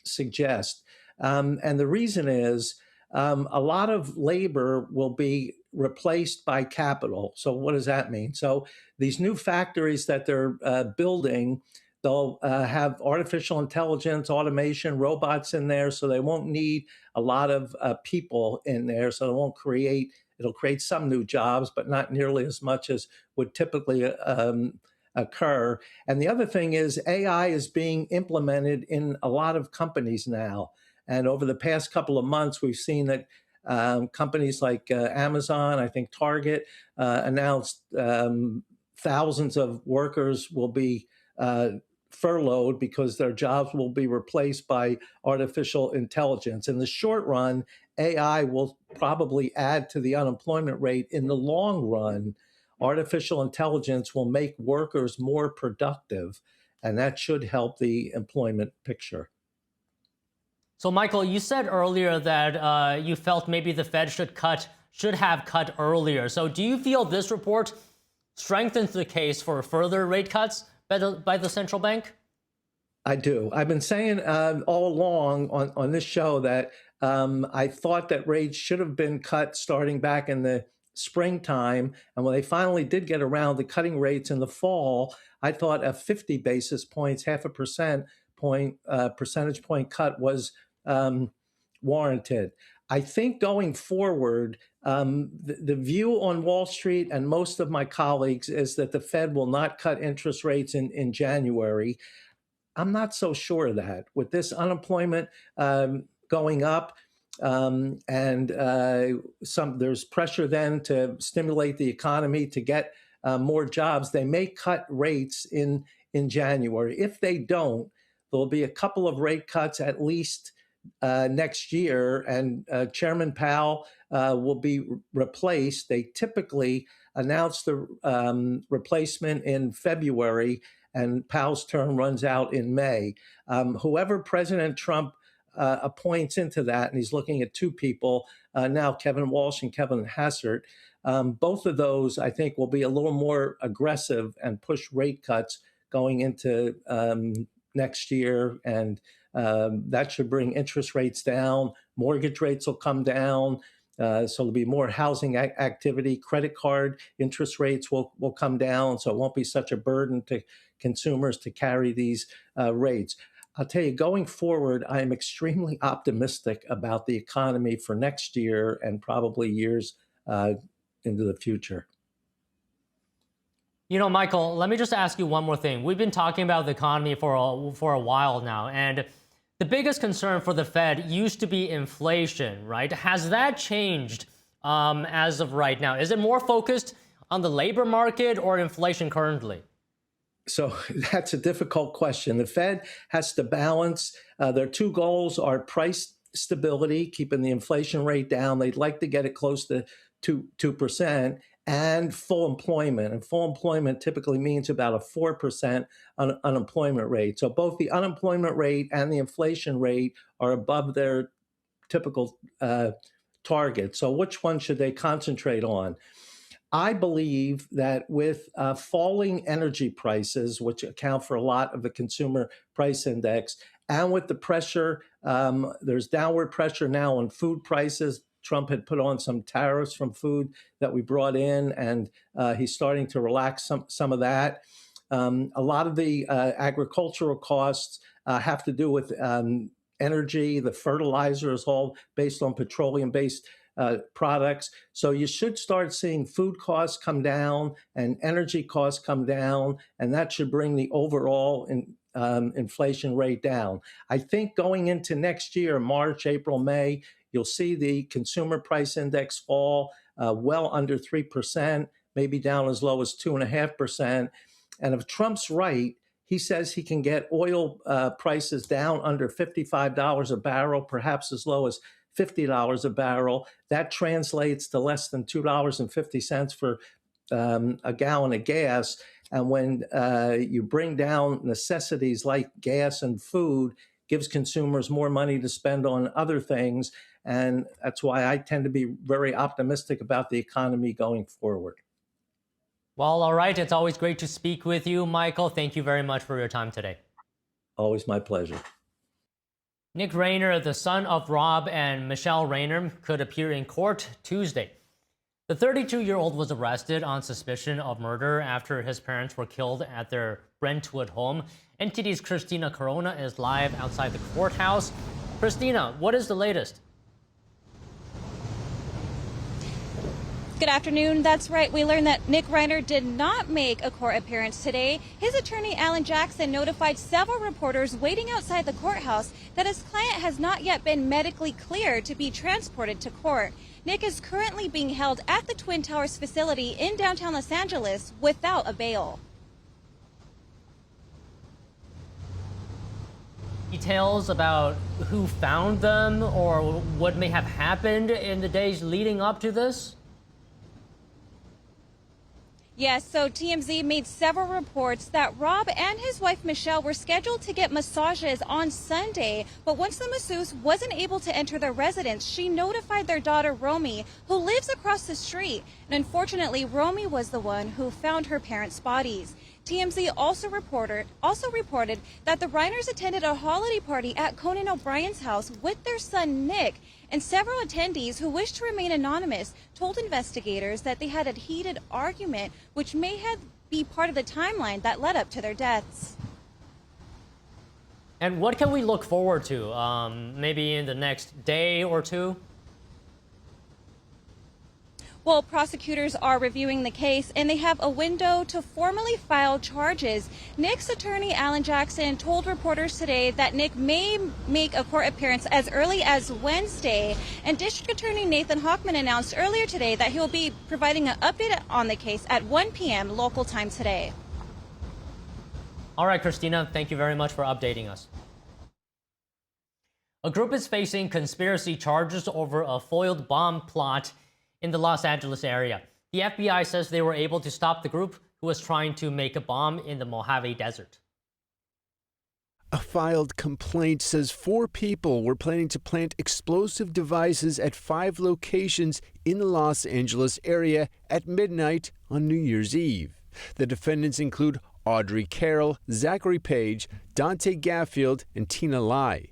suggest. And the reason is a lot of labor will be replaced by capital. So what does that mean? So these new factories that they're building, they'll have artificial intelligence, automation, robots in there, so they won't need a lot of people in there. So it'll create some new jobs, but not nearly as much as would typically occur. And the other thing is AI is being implemented in a lot of companies now. And over the past couple of months, we've seen that companies like Amazon, I think Target, announced thousands of workers will be furloughed because their jobs will be replaced by artificial intelligence. In the short run, AI will probably add to the unemployment rate. In the long run, artificial intelligence will make workers more productive, and that should help the employment picture. So, Michael, you said earlier that you felt maybe the Fed should have cut earlier. So do you feel this report strengthens the case for further rate cuts by the central bank? I do. I've been saying all along on this show that I thought that rates should have been cut starting back in the springtime. And when they finally did get around to cutting rates in the fall, I thought a 50 basis points, half a percentage point cut was warranted. I think going forward, the view on Wall Street and most of my colleagues is that the Fed will not cut interest rates in January. I'm not so sure of that. With this unemployment going up, and there's pressure then to stimulate the economy to get more jobs, they may cut rates in January. If they don't, there'll be a couple of rate cuts at least next year, and Chairman Powell will be replaced. They typically announce the replacement in February, and Powell's term runs out in May. Whoever President Trump appoints into that, and he's looking at two people now, Kevin Walsh and Kevin Hassett, both of those, I think, will be a little more aggressive and push rate cuts going into next year, and that should bring interest rates down. Mortgage rates will come down, so there'll be more housing activity. Credit card interest rates will come down, so it won't be such a burden to consumers to carry these rates. I'll tell you, going forward, I am extremely optimistic about the economy for next year and probably years into the future. You know, Michael, let me just ask you one more thing. We've been talking about the economy for a while now, and the biggest concern for the Fed used to be inflation, right? Has that changed as of right now? Is it more focused on the labor market or inflation currently? So that's a difficult question. The Fed has to balance. Their two goals are price stability, keeping the inflation rate down. They'd like to get it close to 2%, and full employment. And full employment typically means about a 4% unemployment rate. So both the unemployment rate and the inflation rate are above their typical target. So which one should they concentrate on? I believe that with falling energy prices, which account for a lot of the consumer price index, and with the pressure, there's downward pressure now on food prices. Trump had put on some tariffs from food that we brought in, and he's starting to relax some of that. A lot of the agricultural costs have to do with energy. The fertilizer is all based on petroleum-based products. So you should start seeing food costs come down and energy costs come down, and that should bring the overall inflation rate down. I think going into next year, March, April, May, you'll see the consumer price index fall well under 3%, maybe down as low as 2.5%. And if Trump's right, he says he can get oil prices down under $55 a barrel, perhaps as low as $50 a barrel. That translates to less than $2.50 for a gallon of gas. And when you bring down necessities like gas and food, gives consumers more money to spend on other things. And that's why I tend to be very optimistic about the economy going forward. Well, all right. It's always great to speak with you, Michael. Thank you very much for your time today. Always my pleasure. Nick Reiner, the son of Rob and Michelle Reiner, could appear in court Tuesday. The 32-year-old was arrested on suspicion of murder after his parents were killed at their Brentwood home. NTD's Christina Corona is live outside the courthouse. Christina, what is the latest? Good afternoon. That's right. We learned that Nick Reiner did not make a court appearance today. His attorney, Alan Jackson, notified several reporters waiting outside the courthouse that his client has not yet been medically cleared to be transported to court. Nick is currently being held at the Twin Towers facility in downtown Los Angeles without a bail. details about who found them or what may have happened in the days leading up to this? Yes, so TMZ made several reports that Rob and his wife Michelle were scheduled to get massages on Sunday, but once the masseuse wasn't able to enter their residence, she notified their daughter Romy, who lives across the street. And unfortunately, Romy was the one who found her parents' bodies. TMZ also reported that the Reiners attended a holiday party at Conan O'Brien's house with their son Nick, and several attendees who wished to remain anonymous told investigators that they had a heated argument, which may have been part of the timeline that led up to their deaths. And what can we look forward to, maybe in the next day or two? Well, prosecutors are reviewing the case, and they have a window to formally file charges. Nick's attorney, Alan Jackson, told reporters today that Nick may make a court appearance as early as Wednesday. And District Attorney Nathan Hochman announced earlier today that he will be providing an update on the case at 1 p.m. local time today. All right, Christina, thank you very much for updating us. A group is facing conspiracy charges over a foiled bomb plot in the Los Angeles area. The FBI says they were able to stop the group who was trying to make a bomb in the Mojave Desert. A filed complaint says 4 people were planning to plant explosive devices at 5 locations in the Los Angeles area at midnight on New Year's Eve. The defendants include Audrey Carroll, Zachary Page, Dante Gaffield, and Tina Lai.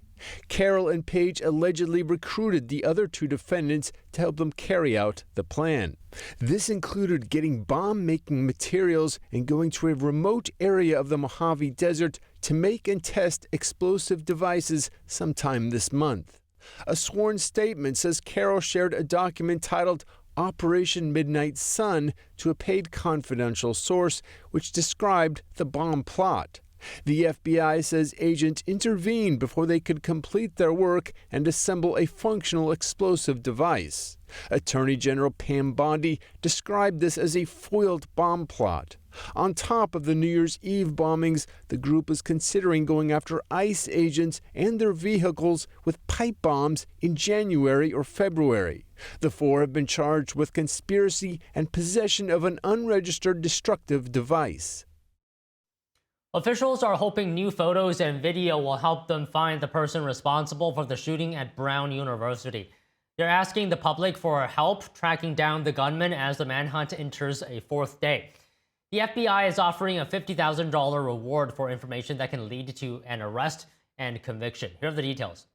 Carroll and Page allegedly recruited the other 2 defendants to help them carry out the plan. This included getting bomb-making materials and going to a remote area of the Mojave Desert to make and test explosive devices sometime this month. A sworn statement says Carroll shared a document titled Operation Midnight Sun to a paid confidential source, which described the bomb plot. The FBI says agents intervened before they could complete their work and assemble a functional explosive device. Attorney General Pam Bondi described this as a foiled bomb plot. On top of the New Year's Eve bombings, the group is considering going after ICE agents and their vehicles with pipe bombs in January or February. The 4 have been charged with conspiracy and possession of an unregistered destructive device. Officials are hoping new photos and video will help them find the person responsible for the shooting at Brown University. They're asking the public for help tracking down the gunman as the manhunt enters a 4th day. The FBI is offering a $50,000 reward for information that can lead to an arrest and conviction. Here are the details.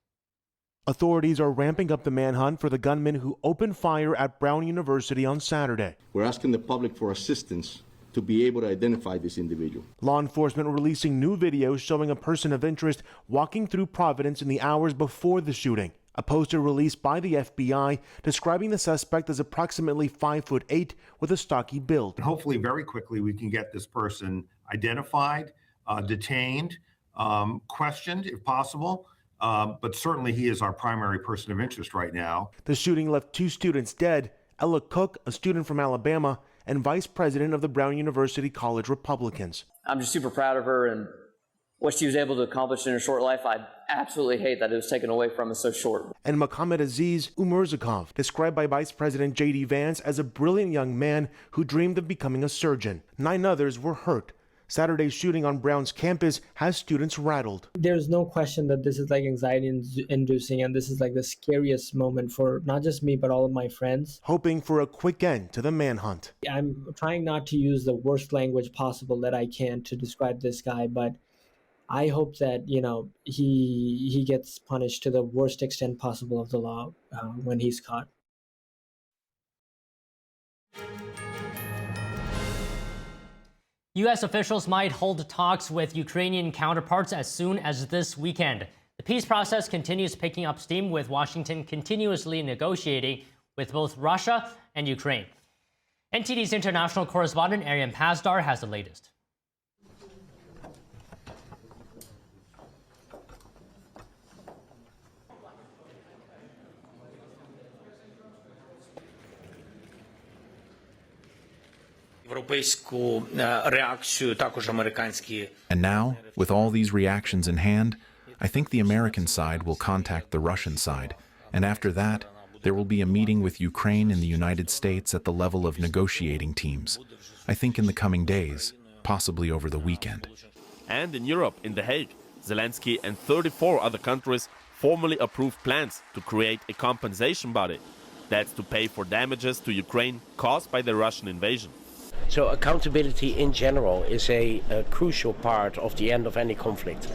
Authorities are ramping up the manhunt for the gunman who opened fire at Brown University on Saturday. We're asking the public for assistance to be able to identify this individual. Law enforcement releasing new videos showing a person of interest walking through Providence in the hours before the shooting. A poster released by the FBI describing the suspect as approximately 5'8" with a stocky build. Hopefully very quickly we can get this person identified, detained, questioned if possible, but certainly he is our primary person of interest right now. The shooting left 2 students dead, Ella Cook, a student from Alabama, and vice president of the Brown University College Republicans. I'm just super proud of her and what she was able to accomplish in her short life. I absolutely hate that it was taken away from us so short. And Mohammed Aziz Umerzakov, described by Vice President J.D. Vance as a brilliant young man who dreamed of becoming a surgeon. 9 others were hurt. Saturday's shooting on Brown's campus has students rattled. There's no question that this is like anxiety-inducing, and this is like the scariest moment for not just me, but all of my friends. Hoping for a quick end to the manhunt. I'm trying not to use the worst language possible that I can to describe this guy, but I hope that, he gets punished to the worst extent possible of the law when he's caught. U.S. officials might hold talks with Ukrainian counterparts as soon as this weekend. The peace process continues picking up steam, with Washington continuously negotiating with both Russia and Ukraine. NTD's international correspondent Arian Pazdar has the latest. And now, with all these reactions in hand, I think the American side will contact the Russian side, and after that, there will be a meeting with Ukraine and the United States at the level of negotiating teams. I think in the coming days, possibly over the weekend. And in Europe, in The Hague, Zelenskyy and 34 other countries formally approved plans to create a compensation body. That's to pay for damages to Ukraine caused by the Russian invasion. So accountability in general is a crucial part of the end of any conflict.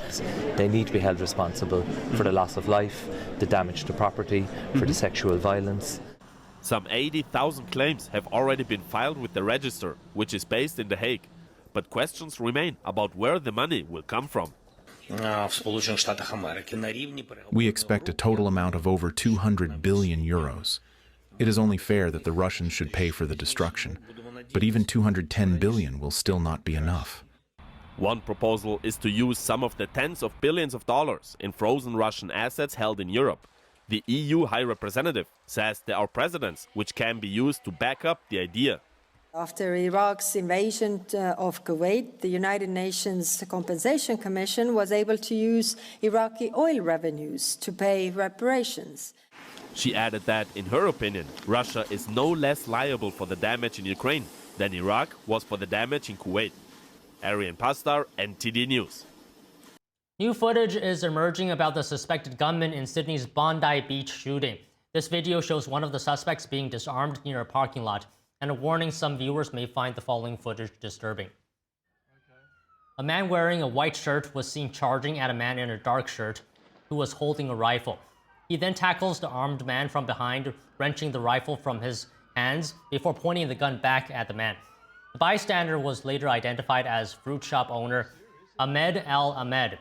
They need to be held responsible for the loss of life, the damage to property, for the sexual violence. Some 80,000 claims have already been filed with the register, which is based in The Hague. But questions remain about where the money will come from. We expect a total amount of over 200 billion euros. It is only fair that the Russians should pay for the destruction, but even 210 billion will still not be enough. One proposal is to use some of the tens of billions of dollars in frozen Russian assets held in Europe. The EU High Representative says there are precedents which can be used to back up the idea. After Iraq's invasion of Kuwait, the United Nations Compensation Commission was able to use Iraqi oil revenues to pay reparations. She added that, in her opinion, Russia is no less liable for the damage in Ukraine than Iraq was for the damage in Kuwait. Arian Pastar, NTD News. New footage is emerging about the suspected gunman in Sydney's Bondi Beach shooting. This video shows one of the suspects being disarmed near a parking lot, and a warning some viewers may find the following footage disturbing. A man wearing a white shirt was seen charging at a man in a dark shirt who was holding a rifle. He then tackles the armed man from behind, wrenching the rifle from his hands before pointing the gun back at the man. The bystander was later identified as fruit shop owner Ahmed Al-Ahmed.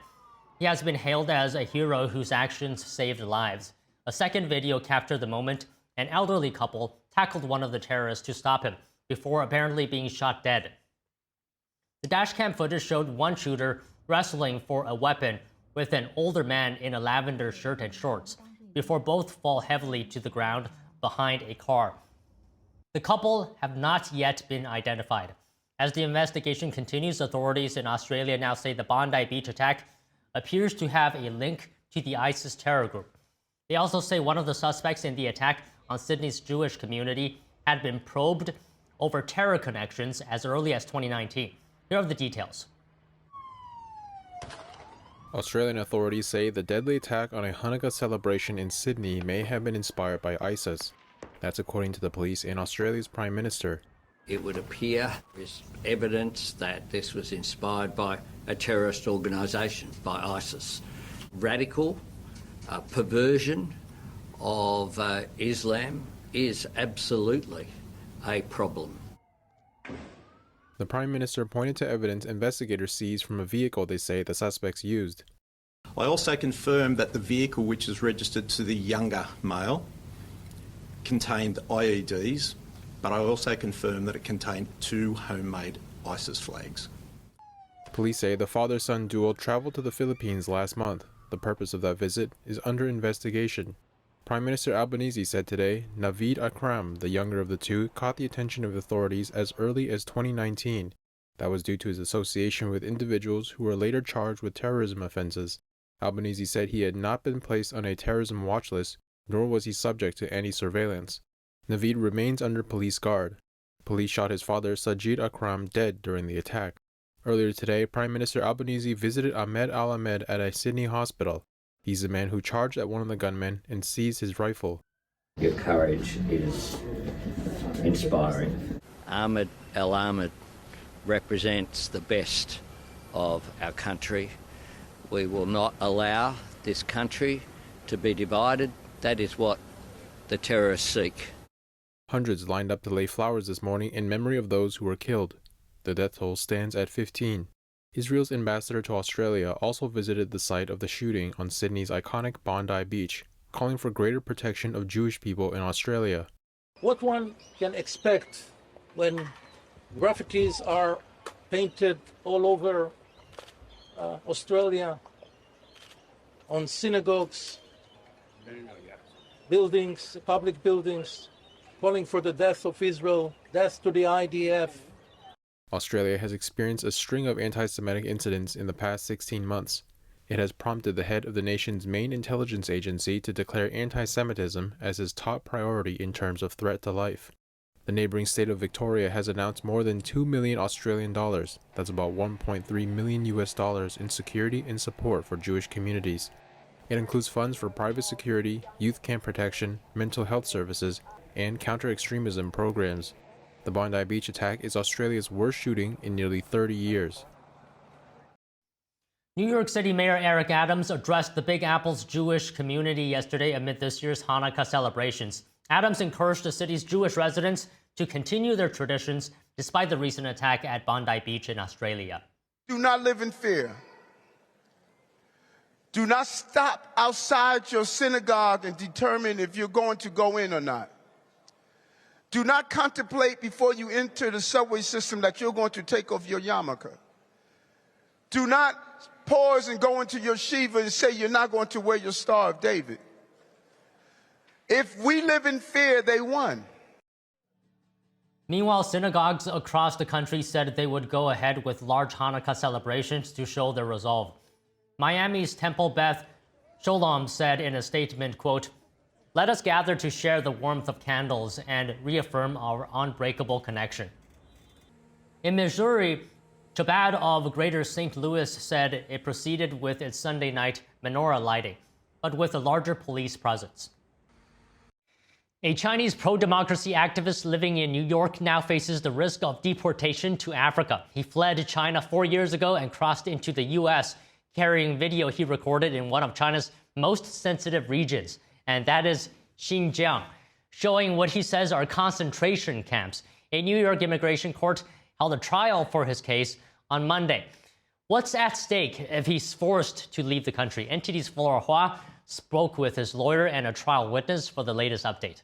He has been hailed as a hero whose actions saved lives. A second video captured the moment an elderly couple tackled one of the terrorists to stop him before apparently being shot dead. The dashcam footage showed one shooter wrestling for a weapon with an older man in a lavender shirt and shorts before both fall heavily to the ground behind a car. The couple have not yet been identified. As the investigation continues, authorities in Australia now say the Bondi Beach attack appears to have a link to the ISIS terror group. They also say one of the suspects in the attack on Sydney's Jewish community had been probed over terror connections as early as 2019. Here are the details. Australian authorities say the deadly attack on a Hanukkah celebration in Sydney may have been inspired by ISIS. That's according to the police and Australia's Prime Minister. It would appear there's evidence that this was inspired by a terrorist organisation, by ISIS. Radical perversion of Islam is absolutely a problem. The Prime Minister pointed to evidence investigators seized from a vehicle they say the suspects used. I also confirmed that the vehicle, which is registered to the younger male, contained IEDs, but I also confirmed that it contained 2 homemade ISIS flags. Police say the father-son duo traveled to the Philippines last month. The purpose of that visit is under investigation. Prime Minister Albanese said today Naveed Akram, the younger of the two, caught the attention of authorities as early as 2019. That was due to his association with individuals who were later charged with terrorism offenses. Albanese said he had not been placed on a terrorism watch list, nor was he subject to any surveillance. Naveed remains under police guard. Police shot his father Sajid Akram dead during the attack. Earlier today, Prime Minister Albanese visited Ahmed Al-Ahmed at a Sydney hospital. He's the man who charged at one of the gunmen and seized his rifle. Your courage is inspiring. Ahmed Al-Ahmed represents the best of our country. We will not allow this country to be divided. That is what the terrorists seek. Hundreds lined up to lay flowers this morning in memory of those who were killed. The death toll stands at 15. Israel's ambassador to Australia also visited the site of the shooting on Sydney's iconic Bondi Beach, calling for greater protection of Jewish people in Australia. What one can expect when graffitis are painted all over Australia, on synagogues, buildings, public buildings, calling for the death of Israel, death to the IDF. Australia has experienced a string of anti-Semitic incidents in the past 16 months. It has prompted the head of the nation's main intelligence agency to declare anti-Semitism as his top priority in terms of threat to life. The neighboring state of Victoria has announced more than 2 million Australian dollars, that's about 1.3 million US dollars, in security and support for Jewish communities. It includes funds for private security, youth camp protection, mental health services, and counter-extremism programs. The Bondi Beach attack is Australia's worst shooting in nearly 30 years. New York City Mayor Eric Adams addressed the Big Apple's Jewish community yesterday amid this year's Hanukkah celebrations. Adams encouraged the city's Jewish residents to continue their traditions despite the recent attack at Bondi Beach in Australia. Do not live in fear. Do not stop outside your synagogue and determine if you're going to go in or not. Do not contemplate before you enter the subway system that you're going to take off your yarmulke. Do not pause and go into your shiva and say you're not going to wear your Star of David. If we live in fear, they won. Meanwhile, synagogues across the country said they would go ahead with large Hanukkah celebrations to show their resolve. Miami's Temple Beth Sholom said in a statement, quote, "Let us gather to share the warmth of candles and reaffirm our unbreakable connection." In Missouri, Chabad of Greater St. Louis said it proceeded with its Sunday night menorah lighting, but with a larger police presence. A Chinese pro-democracy activist living in New York now faces the risk of deportation to Africa. He fled China 4 years ago and crossed into the U.S., carrying video he recorded in one of China's most sensitive regions, and that is Xinjiang, showing what he says are concentration camps. A New York immigration court held a trial for his case on Monday. What's at stake if he's forced to leave the country? NTD's Flora Hua spoke with his lawyer and a trial witness for the latest update.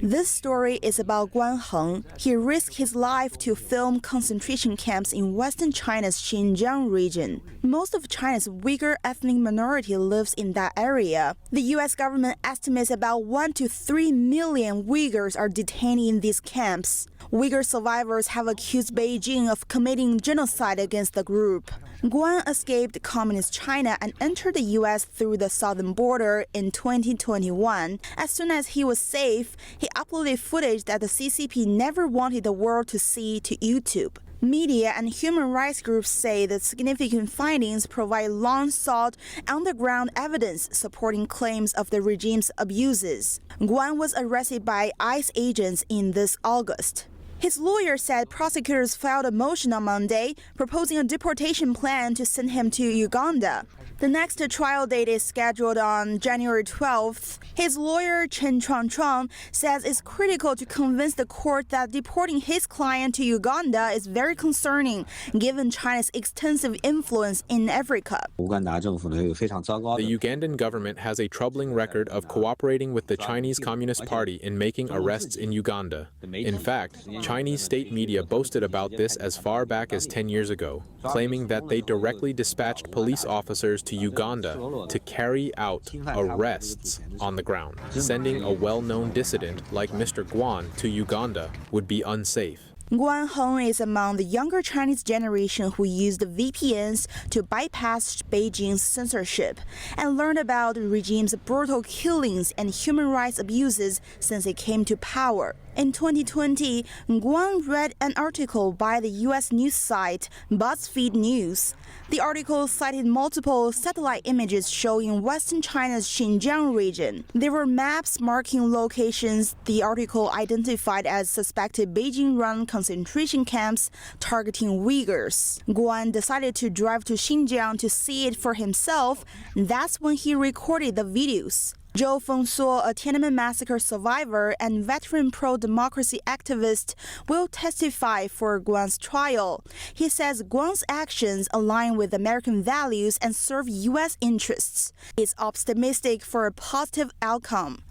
This story is about Guan Heng. He risked his life to film concentration camps in western China's Xinjiang region. Most of China's Uyghur ethnic minority lives in that area. The U.S. government estimates about 1 to 3 million Uyghurs are detained in these camps. Uyghur survivors have accused Beijing of committing genocide against the group. Guan escaped communist China and entered the U.S. through the southern border in 2021. As soon as he was safe, he uploaded footage that the CCP never wanted the world to see to YouTube. Media and human rights groups say the significant findings provide long-sought underground evidence supporting claims of the regime's abuses. Guan was arrested by ICE agents in this August. His lawyer said prosecutors filed a motion on Monday proposing a deportation plan to send him to Uganda. The next trial date is scheduled on January 12th. His lawyer, Chen Chuang, says it's critical to convince the court that deporting his client to Uganda is very concerning, given China's extensive influence in Africa. The Ugandan government has a troubling record of cooperating with the Chinese Communist Party in making arrests in Uganda. In fact, Chinese state media boasted about this as far back as 10 years ago, claiming that they directly dispatched police officers to Uganda to carry out arrests on the ground. Sending a well-known dissident like Mr. Guan to Uganda would be unsafe. Guan Heng is among the younger Chinese generation who used VPNs to bypass Beijing's censorship and learned about the regime's brutal killings and human rights abuses since it came to power. In 2020, Guan read an article by the U.S. news site BuzzFeed News. The article cited multiple satellite images showing western China's Xinjiang region. There were maps marking locations the article identified as suspected Beijing-run concentration camps targeting Uyghurs. Guan decided to drive to Xinjiang to see it for himself. That's when he recorded the videos. Zhou Fengsuo, a Tiananmen massacre survivor and veteran pro-democracy activist, will testify for Guan's trial. He says Guan's actions align with American values and serve U.S. interests. He's optimistic for a positive outcome.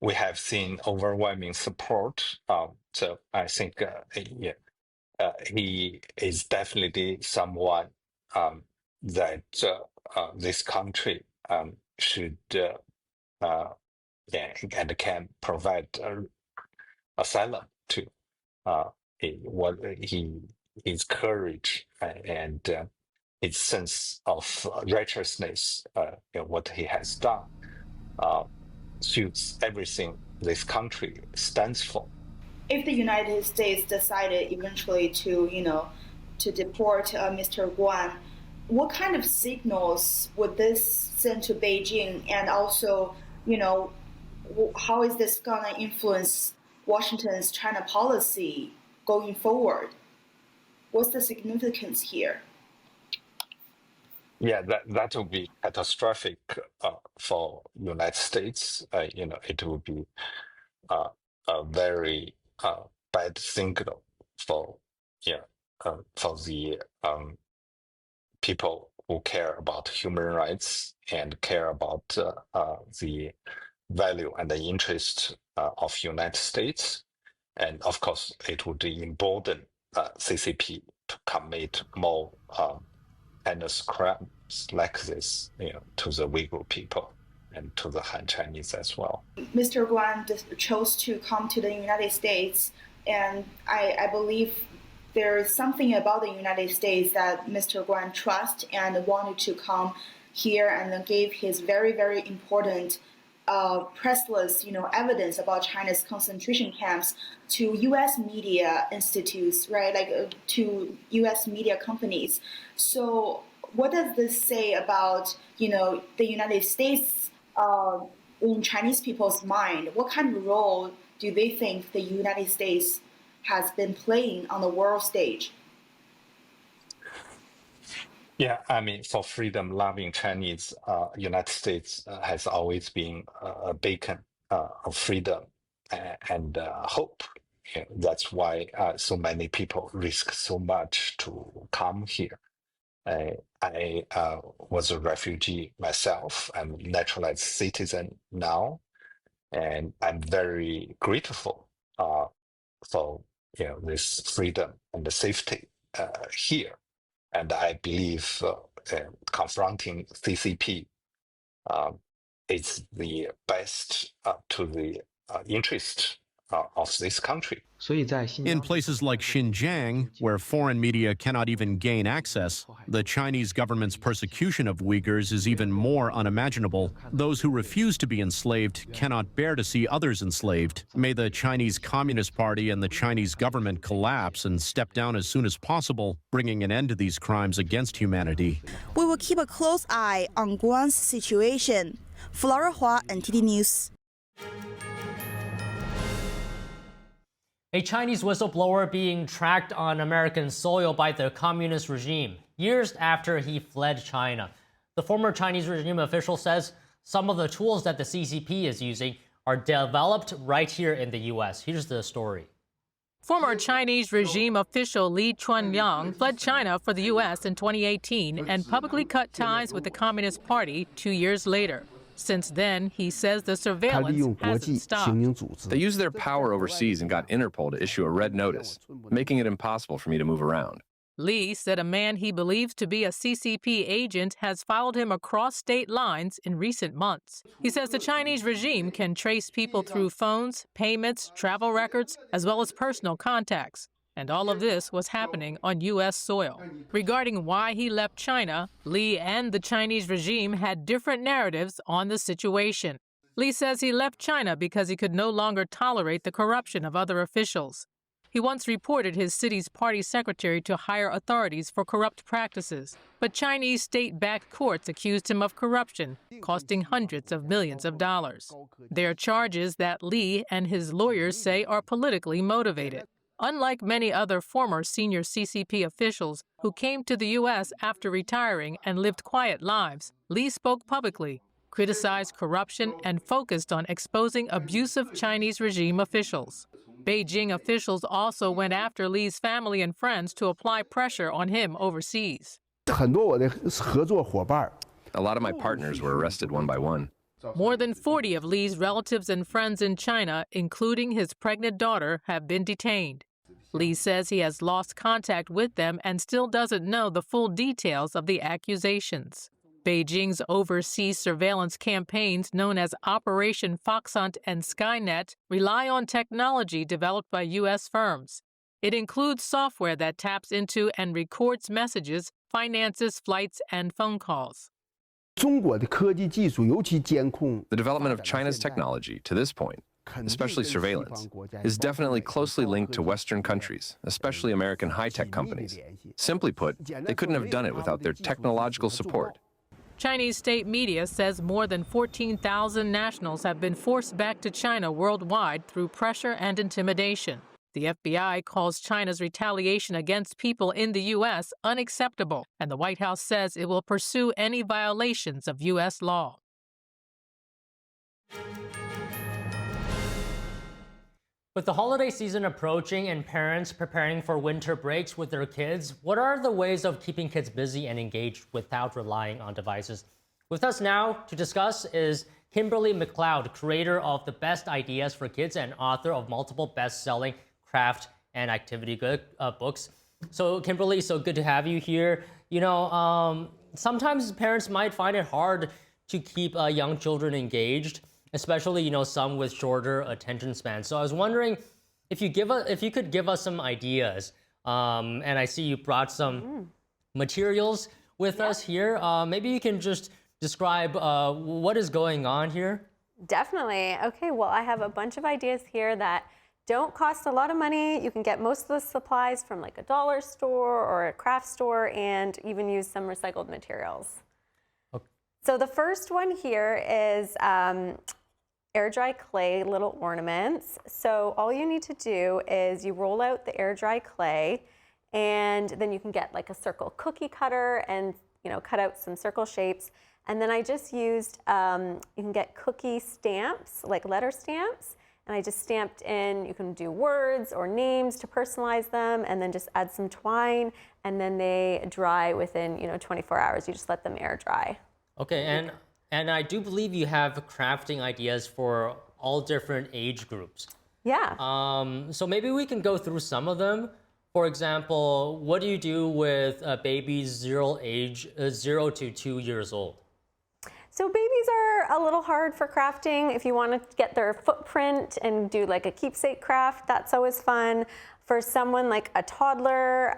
We have seen overwhelming support, so I think he is definitely someone that this country should and can provide asylum to. His courage and his sense of righteousness, what he has done, suits everything this country stands for. If the United States decided eventually to deport Mr. Guan, what kind of signals would this send to Beijing? And also, how is this going to influence Washington's China policy going forward? What's the significance here? Yeah, that would be catastrophic for United States. It would be a very bad signal for the people who care about human rights and care about the value and the interest of United States. And of course, it would embolden CCP to commit more heinous crimes like this, to the Uyghur people and to the Han Chinese as well. Mr. Guan chose to come to the United States, and I believe there is something about the United States that Mr. Guan trusts and wanted to come here and then gave his very, very important pressless, evidence about China's concentration camps to U.S. media institutes, right? To U.S. media companies. So, what does this say about, the United States in Chinese people's mind? What kind of role do they think the United States has been playing on the world stage? Yeah, for freedom-loving Chinese, United States has always been a beacon of freedom and hope. That's why so many people risk so much to come here. I was a refugee myself. I'm a naturalized citizen now, and I'm very grateful for this freedom and the safety here. And I believe confronting CCP is the best to the interest of this country. In places like Xinjiang, where foreign media cannot even gain access, the Chinese government's persecution of Uyghurs is even more unimaginable. Those who refuse to be enslaved cannot bear to see others enslaved. May the Chinese Communist Party and the Chinese government collapse and step down as soon as possible, bringing an end to these crimes against humanity. We will keep a close eye on Guan's situation. Flora Hua, NTD News. A Chinese whistleblower being tracked on American soil by the communist regime years after he fled China. The former Chinese regime official says some of the tools that the CCP is using are developed right here in the U.S. Here's the story. Former Chinese regime official Li Chuanyang fled China for the U.S. in 2018 and publicly cut ties with the Communist Party 2 years later. Since then, he says the surveillance hasn't stopped. They used their power overseas and got Interpol to issue a red notice, making it impossible for me to move around. Li said a man he believes to be a CCP agent has followed him across state lines in recent months. He says the Chinese regime can trace people through phones, payments, travel records, as well as personal contacts. And all of this was happening on U.S. soil. Regarding why he left China, Li and the Chinese regime had different narratives on the situation. Li says he left China because he could no longer tolerate the corruption of other officials. He once reported his city's party secretary to hire authorities for corrupt practices. But Chinese state-backed courts accused him of corruption, costing hundreds of millions of dollars. They are charges that Li and his lawyers say are politically motivated. Unlike many other former senior CCP officials who came to the U.S. after retiring and lived quiet lives, Li spoke publicly, criticized corruption, and focused on exposing abusive Chinese regime officials. Beijing officials also went after Li's family and friends to apply pressure on him overseas. A lot of my partners were arrested one by one. More than 40 of Li's relatives and friends in China, including his pregnant daughter, have been detained. Li says he has lost contact with them and still doesn't know the full details of the accusations. Beijing's overseas surveillance campaigns, known as Operation Foxhunt and Skynet, rely on technology developed by U.S. firms. It includes software that taps into and records messages finances, flights, and phone calls. The development of China's technology to this point, especially surveillance, is definitely closely linked to Western countries, especially American high-tech companies. Simply put, they couldn't have done it without their technological support. Chinese state media says more than 14,000 nationals have been forced back to China worldwide through pressure and intimidation. The FBI calls China's retaliation against people in the U.S. unacceptable, and the White House says it will pursue any violations of U.S. law. With the holiday season approaching and parents preparing for winter breaks with their kids, what are the ways of keeping kids busy and engaged without relying on devices? With us now to discuss is Kimberly McLeod, creator of The Best Ideas for Kids and author of multiple best-selling craft and activity books. So Kimberly, so good to have you here. You know, sometimes parents might find it hard to keep young children engaged, especially, you know, some with shorter attention spans. So I was wondering if you could give us some ideas. And I see you brought some materials with us here. Maybe you can just describe what is going on here. Definitely. Okay, well, I have a bunch of ideas here that don't cost a lot of money. You can get most of the supplies from like a dollar store or a craft store and even use some recycled materials. Okay. So the first one here is air dry clay little ornaments. So all you need to do is you roll out the air dry clay and then you can get like a circle cookie cutter and, you know, cut out some circle shapes. And then I just used, you can get cookie stamps, like letter stamps. And I just stamped in, you can do words or names to personalize them and then just add some twine and then they dry within, you know, 24 hours. You just let them air dry. Okay, and I do believe you have crafting ideas for all different age groups. Yeah. So maybe we can go through some of them. For example, what do you do with babies 0 to 2 years old? So babies are a little hard for crafting. If you want to get their footprint and do like a keepsake craft, that's always fun. For someone like a toddler,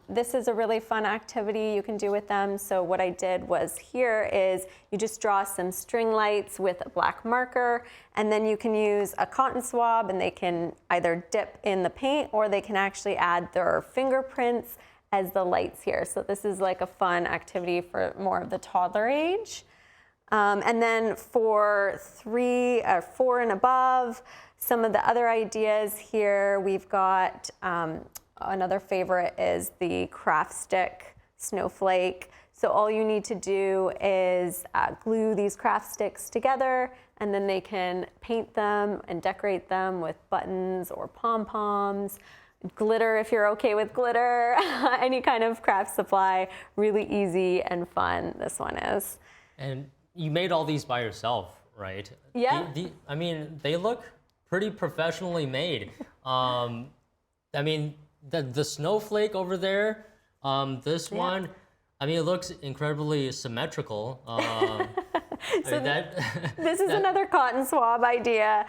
this is a really fun activity you can do with them. So what I did was here is you just draw some string lights with a black marker, and then you can use a cotton swab and they can either dip in the paint or they can actually add their fingerprints as the lights here. So this is like a fun activity for more of the toddler age. And then for 3 or 4 and above, some of the other ideas here, we've got another favorite is the craft stick snowflake. So all you need to do is glue these craft sticks together and then they can paint them and decorate them with buttons or pom-poms. Glitter, if you're okay with glitter, any kind of craft supply, really easy and fun, this one is. And you made all these by yourself, right? Yeah. I mean, they look pretty professionally made. I mean, the snowflake over there, this one, I mean, it looks incredibly symmetrical. So this is another cotton swab idea.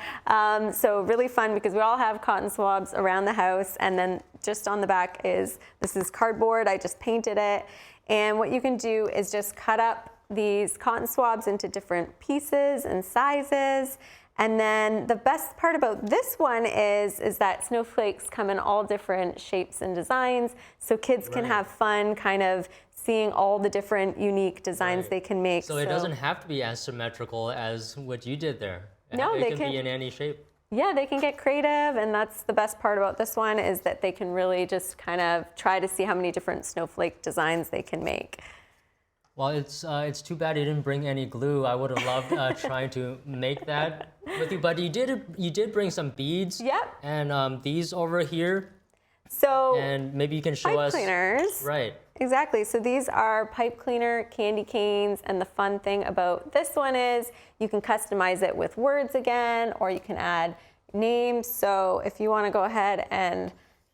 So really fun because we all have cotton swabs around the house. And then just on the back this is cardboard. I just painted it. And what you can do is just cut up these cotton swabs into different pieces and sizes. And then the best part about this one is that snowflakes come in all different shapes and designs. So kids can have fun kind of seeing all the different unique designs they can make. So it doesn't have to be as symmetrical as what you did there. No, it can be in any shape. Yeah, they can get creative, and that's the best part about this one is that they can really just kind of try to see how many different snowflake designs they can make. Well, it's too bad you didn't bring any glue. I would have loved trying to make that with you, but you did bring some beads. Yep. And these over here. So and maybe you can show us pipe cleaners. Right. Exactly. So these are pipe cleaner candy canes, and the fun thing about this one is you can customize it with words again, or you can add names. So if you want to go ahead and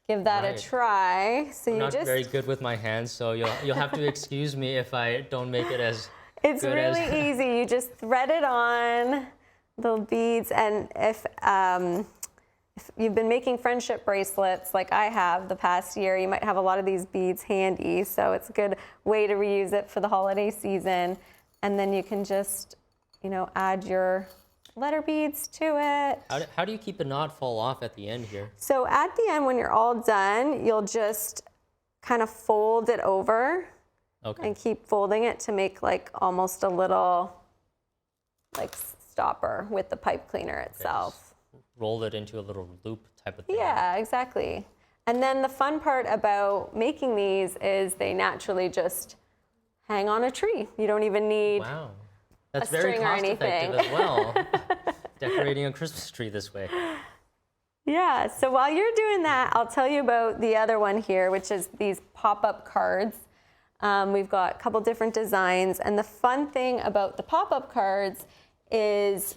give that a try. So I'm not very good with my hands, so you'll have to excuse me if I don't make it as It's good really as easy. You just thread it on the beads, and if if you've been making friendship bracelets like I have the past year, you might have a lot of these beads handy, so it's a good way to reuse it for the holiday season. And then you can just, add your letter beads to it. How do you keep it not fall off at the end here? So at the end, when you're all done, you'll just kind of fold it over and keep folding it to make like almost a little like stopper with the pipe cleaner itself. Roll it into a little loop type of thing. Yeah, exactly. And then the fun part about making these is they naturally just hang on a tree. You don't even need That's a very string or cost anything. effective as well. Decorating a Christmas tree this way. Yeah, so while you're doing that, I'll tell you about the other one here, which is these pop-up cards. We've got a couple different designs, and the fun thing about the pop-up cards is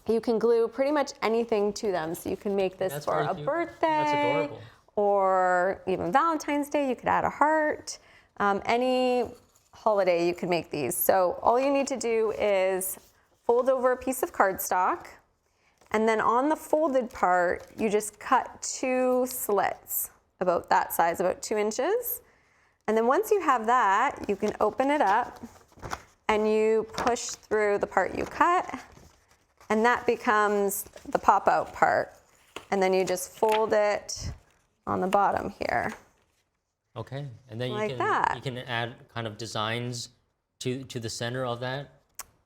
you can glue pretty much anything to them. So you can make this for a birthday or even Valentine's Day. You could add a heart. Any holiday you can make these. So all you need to do is fold over a piece of cardstock, and then on the folded part, you just cut 2 slits about that size, about 2 inches. And then once you have that, you can open it up and you push through the part you cut, and that becomes the pop-out part. And then you just fold it on the bottom here. Okay, and then Like you that. can add kind of designs to the center of that.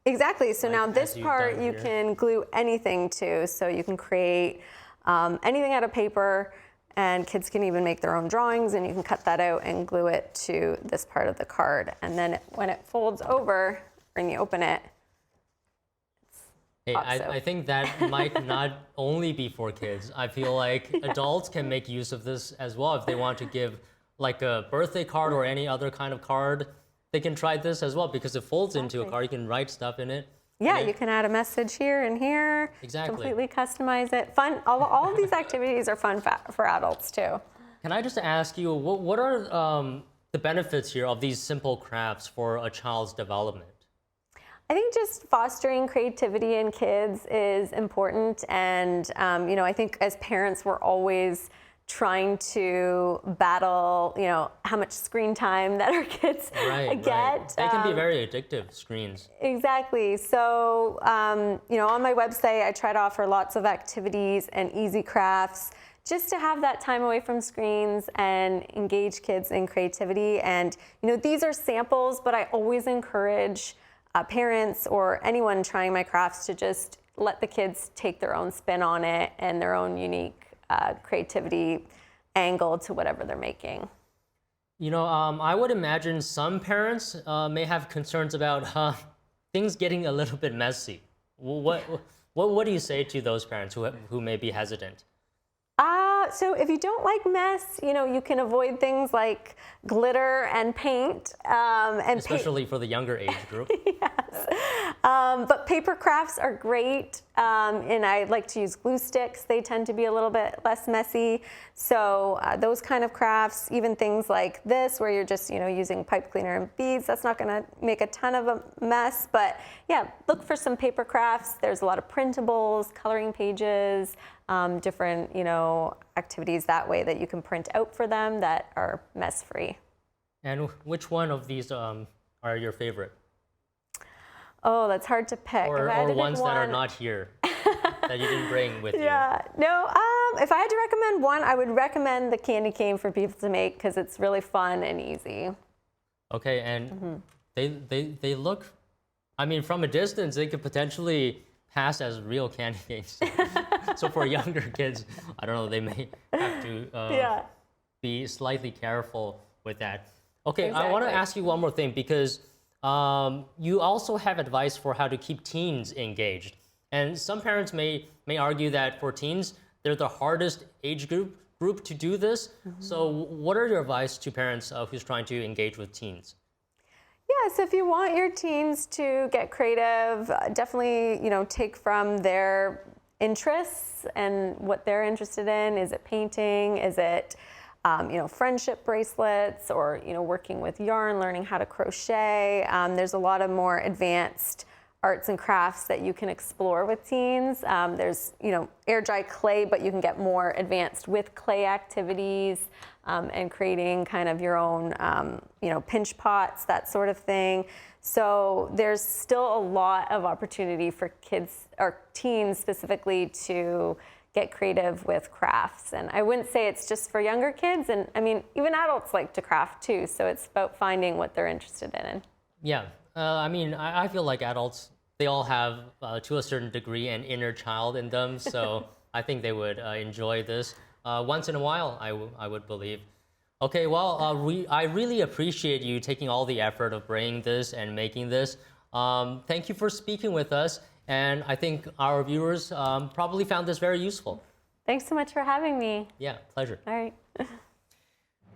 Exactly. So now this as you've part done you here. can glue anything to. So you can create anything out of paper, and kids can even make their own drawings, and you can cut that out and glue it to this part of the card. And then when it folds over and you open it, Hey, I think that might not only be for kids. I feel like adults can make use of this as well. If they want to give like a birthday card or any other kind of card, they can try this as well, because it folds into a card. You can write stuff in it. yeah, you can add a message here and here. Exactly. Completely customize it. Fun. All of these activities are fun for adults too. Can I just ask you, what are the benefits here of these simple crafts for a child's development? I think just fostering creativity in kids is important, and I think as parents we're always trying to battle, how much screen time that our kids get. Right. They can be very addictive, screens. Exactly. So, on my website, I try to offer lots of activities and easy crafts just to have that time away from screens and engage kids in creativity. And, these are samples, but I always encourage parents or anyone trying my crafts to just let the kids take their own spin on it and their own unique creativity angle to whatever they're making. I would imagine some parents may have concerns about things getting a little bit messy. What do you say to those parents who may be hesitant? So if you don't like mess, you can avoid things like glitter and paint. Especially for the younger age group. Yes. But paper crafts are great. And I like to use glue sticks. They tend to be a little bit less messy. So those kind of crafts, even things like this, where you're just, using pipe cleaner and beads, that's not going to make a ton of a mess. But yeah, look for some paper crafts. There's a lot of printables, coloring pages, different, activities that way that you can print out for them that are mess-free. And which one of these are your favorite? Oh, that's hard to pick. Or ones that are not here, that you didn't bring with you. Yeah, no, if I had to recommend one, I would recommend the candy cane for people to make because it's really fun and easy. Okay, and they look, from a distance, they could potentially pass as real candy canes. So for younger kids, I don't know, they may have to be slightly careful with that. Okay, exactly. I want to ask you one more thing, because you also have advice for how to keep teens engaged. And some parents may argue that for teens, they're the hardest age group to do this. Mm-hmm. So what are your advice to parents who's trying to engage with teens? Yeah, so if you want your teens to get creative, definitely, take from their interests and what they're interested in. Is it painting? Is it, friendship bracelets, or, working with yarn, learning how to crochet? There's a lot of more advanced arts and crafts that you can explore with teens. There's, air dry clay, but you can get more advanced with clay activities and creating kind of your own, pinch pots, that sort of thing. So there's still a lot of opportunity for kids or teens specifically to get creative with crafts. And I wouldn't say it's just for younger kids. And I mean, even adults like to craft too. So it's about finding what they're interested in. Yeah. I feel like adults, they all have, to a certain degree, an inner child in them. So I think they would enjoy this once in a while, I would believe. Okay, well, I really appreciate you taking all the effort of bringing this and making this. Thank you for speaking with us. And I think our viewers probably found this very useful. Thanks so much for having me. Yeah, pleasure. All right.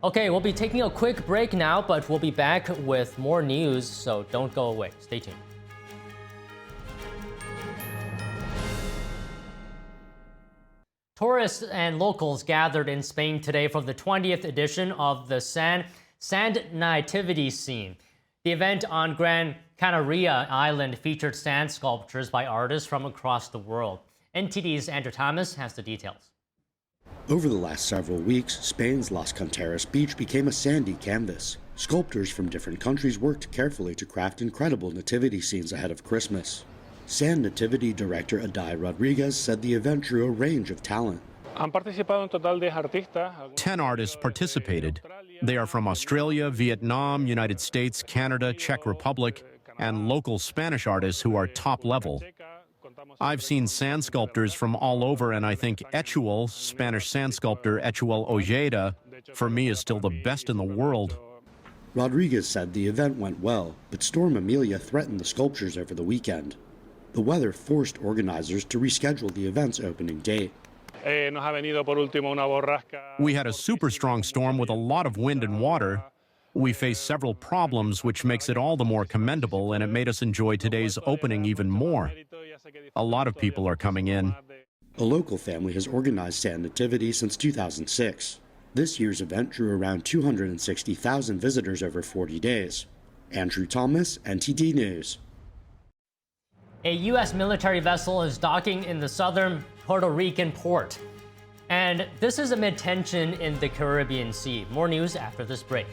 Okay, we'll be taking a quick break now, but we'll be back with more news, so don't go away. Stay tuned. Tourists and locals gathered in Spain today for the 20th edition of the Sand Nativity scene. The event on Gran Canaria Island featured sand sculptures by artists from across the world. NTD's Andrew Thomas has the details. Over the last several weeks, Spain's Las Canteras beach became a sandy canvas. Sculptors from different countries worked carefully to craft incredible nativity scenes ahead of Christmas. Sand Nativity director Adai Rodriguez said the event drew a range of talent. 10 artists participated. They are from Australia, Vietnam, United States, Canada, Czech Republic, and local Spanish artists who are top level. I've seen sand sculptors from all over, and I think Echuel, Spanish sand sculptor Echuel Ojeda, for me is still the best in the world. Rodriguez said the event went well, but Storm Amelia threatened the sculptures over the weekend. The weather forced organizers to reschedule the event's opening date. We had a super strong storm with a lot of wind and water. We faced several problems, which makes it all the more commendable, and it made us enjoy today's opening even more. A lot of people are coming in. A local family has organized Sand Nativity since 2006. This year's event drew around 260,000 visitors over 40 days. Andrew Thomas, NTD News. A U.S. military vessel is docking in the southern Puerto Rican port. And this is amid tension in the Caribbean Sea. More news after this break.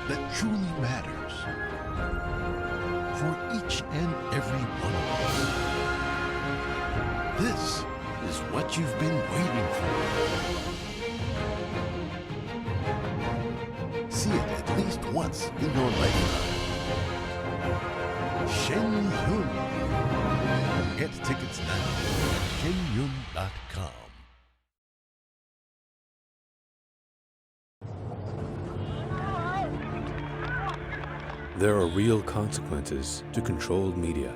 That truly matters for each and every one of us. This is what you've been waiting for. See it at least once in your lifetime. Shenyun. Get tickets now at shenyun.com. There are real consequences to controlled media.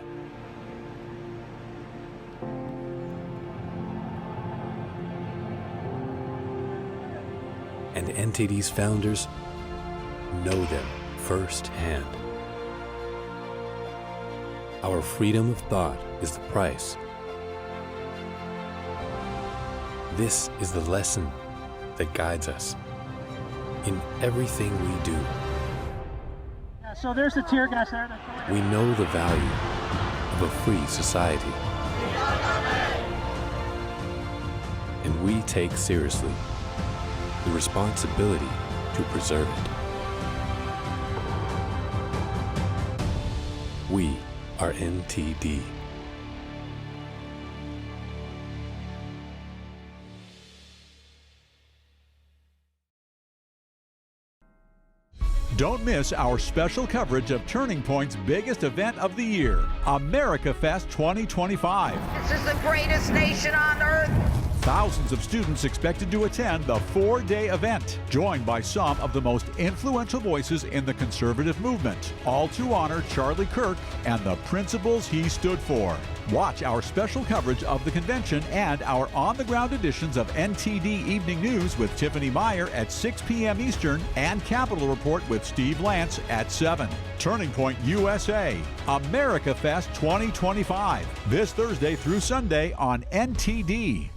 And NTD's founders know them firsthand. Our freedom of thought is the price. This is the lesson that guides us in everything we do. So there's the tear gas there. We know the value of a free society. And we take seriously the responsibility to preserve it. We are NTD. Don't miss our special coverage of Turning Point's biggest event of the year, America Fest 2025. This is the greatest nation on earth. Thousands of students expected to attend the 4-day event, joined by some of the most influential voices in the conservative movement, all to honor Charlie Kirk and the principles he stood for. Watch our special coverage of the convention and our on-the-ground editions of NTD Evening News with Tiffany Meyer at 6 p.m. Eastern and Capitol Report with Steve Lance at 7. Turning Point USA, America Fest 2025, this Thursday through Sunday on NTD.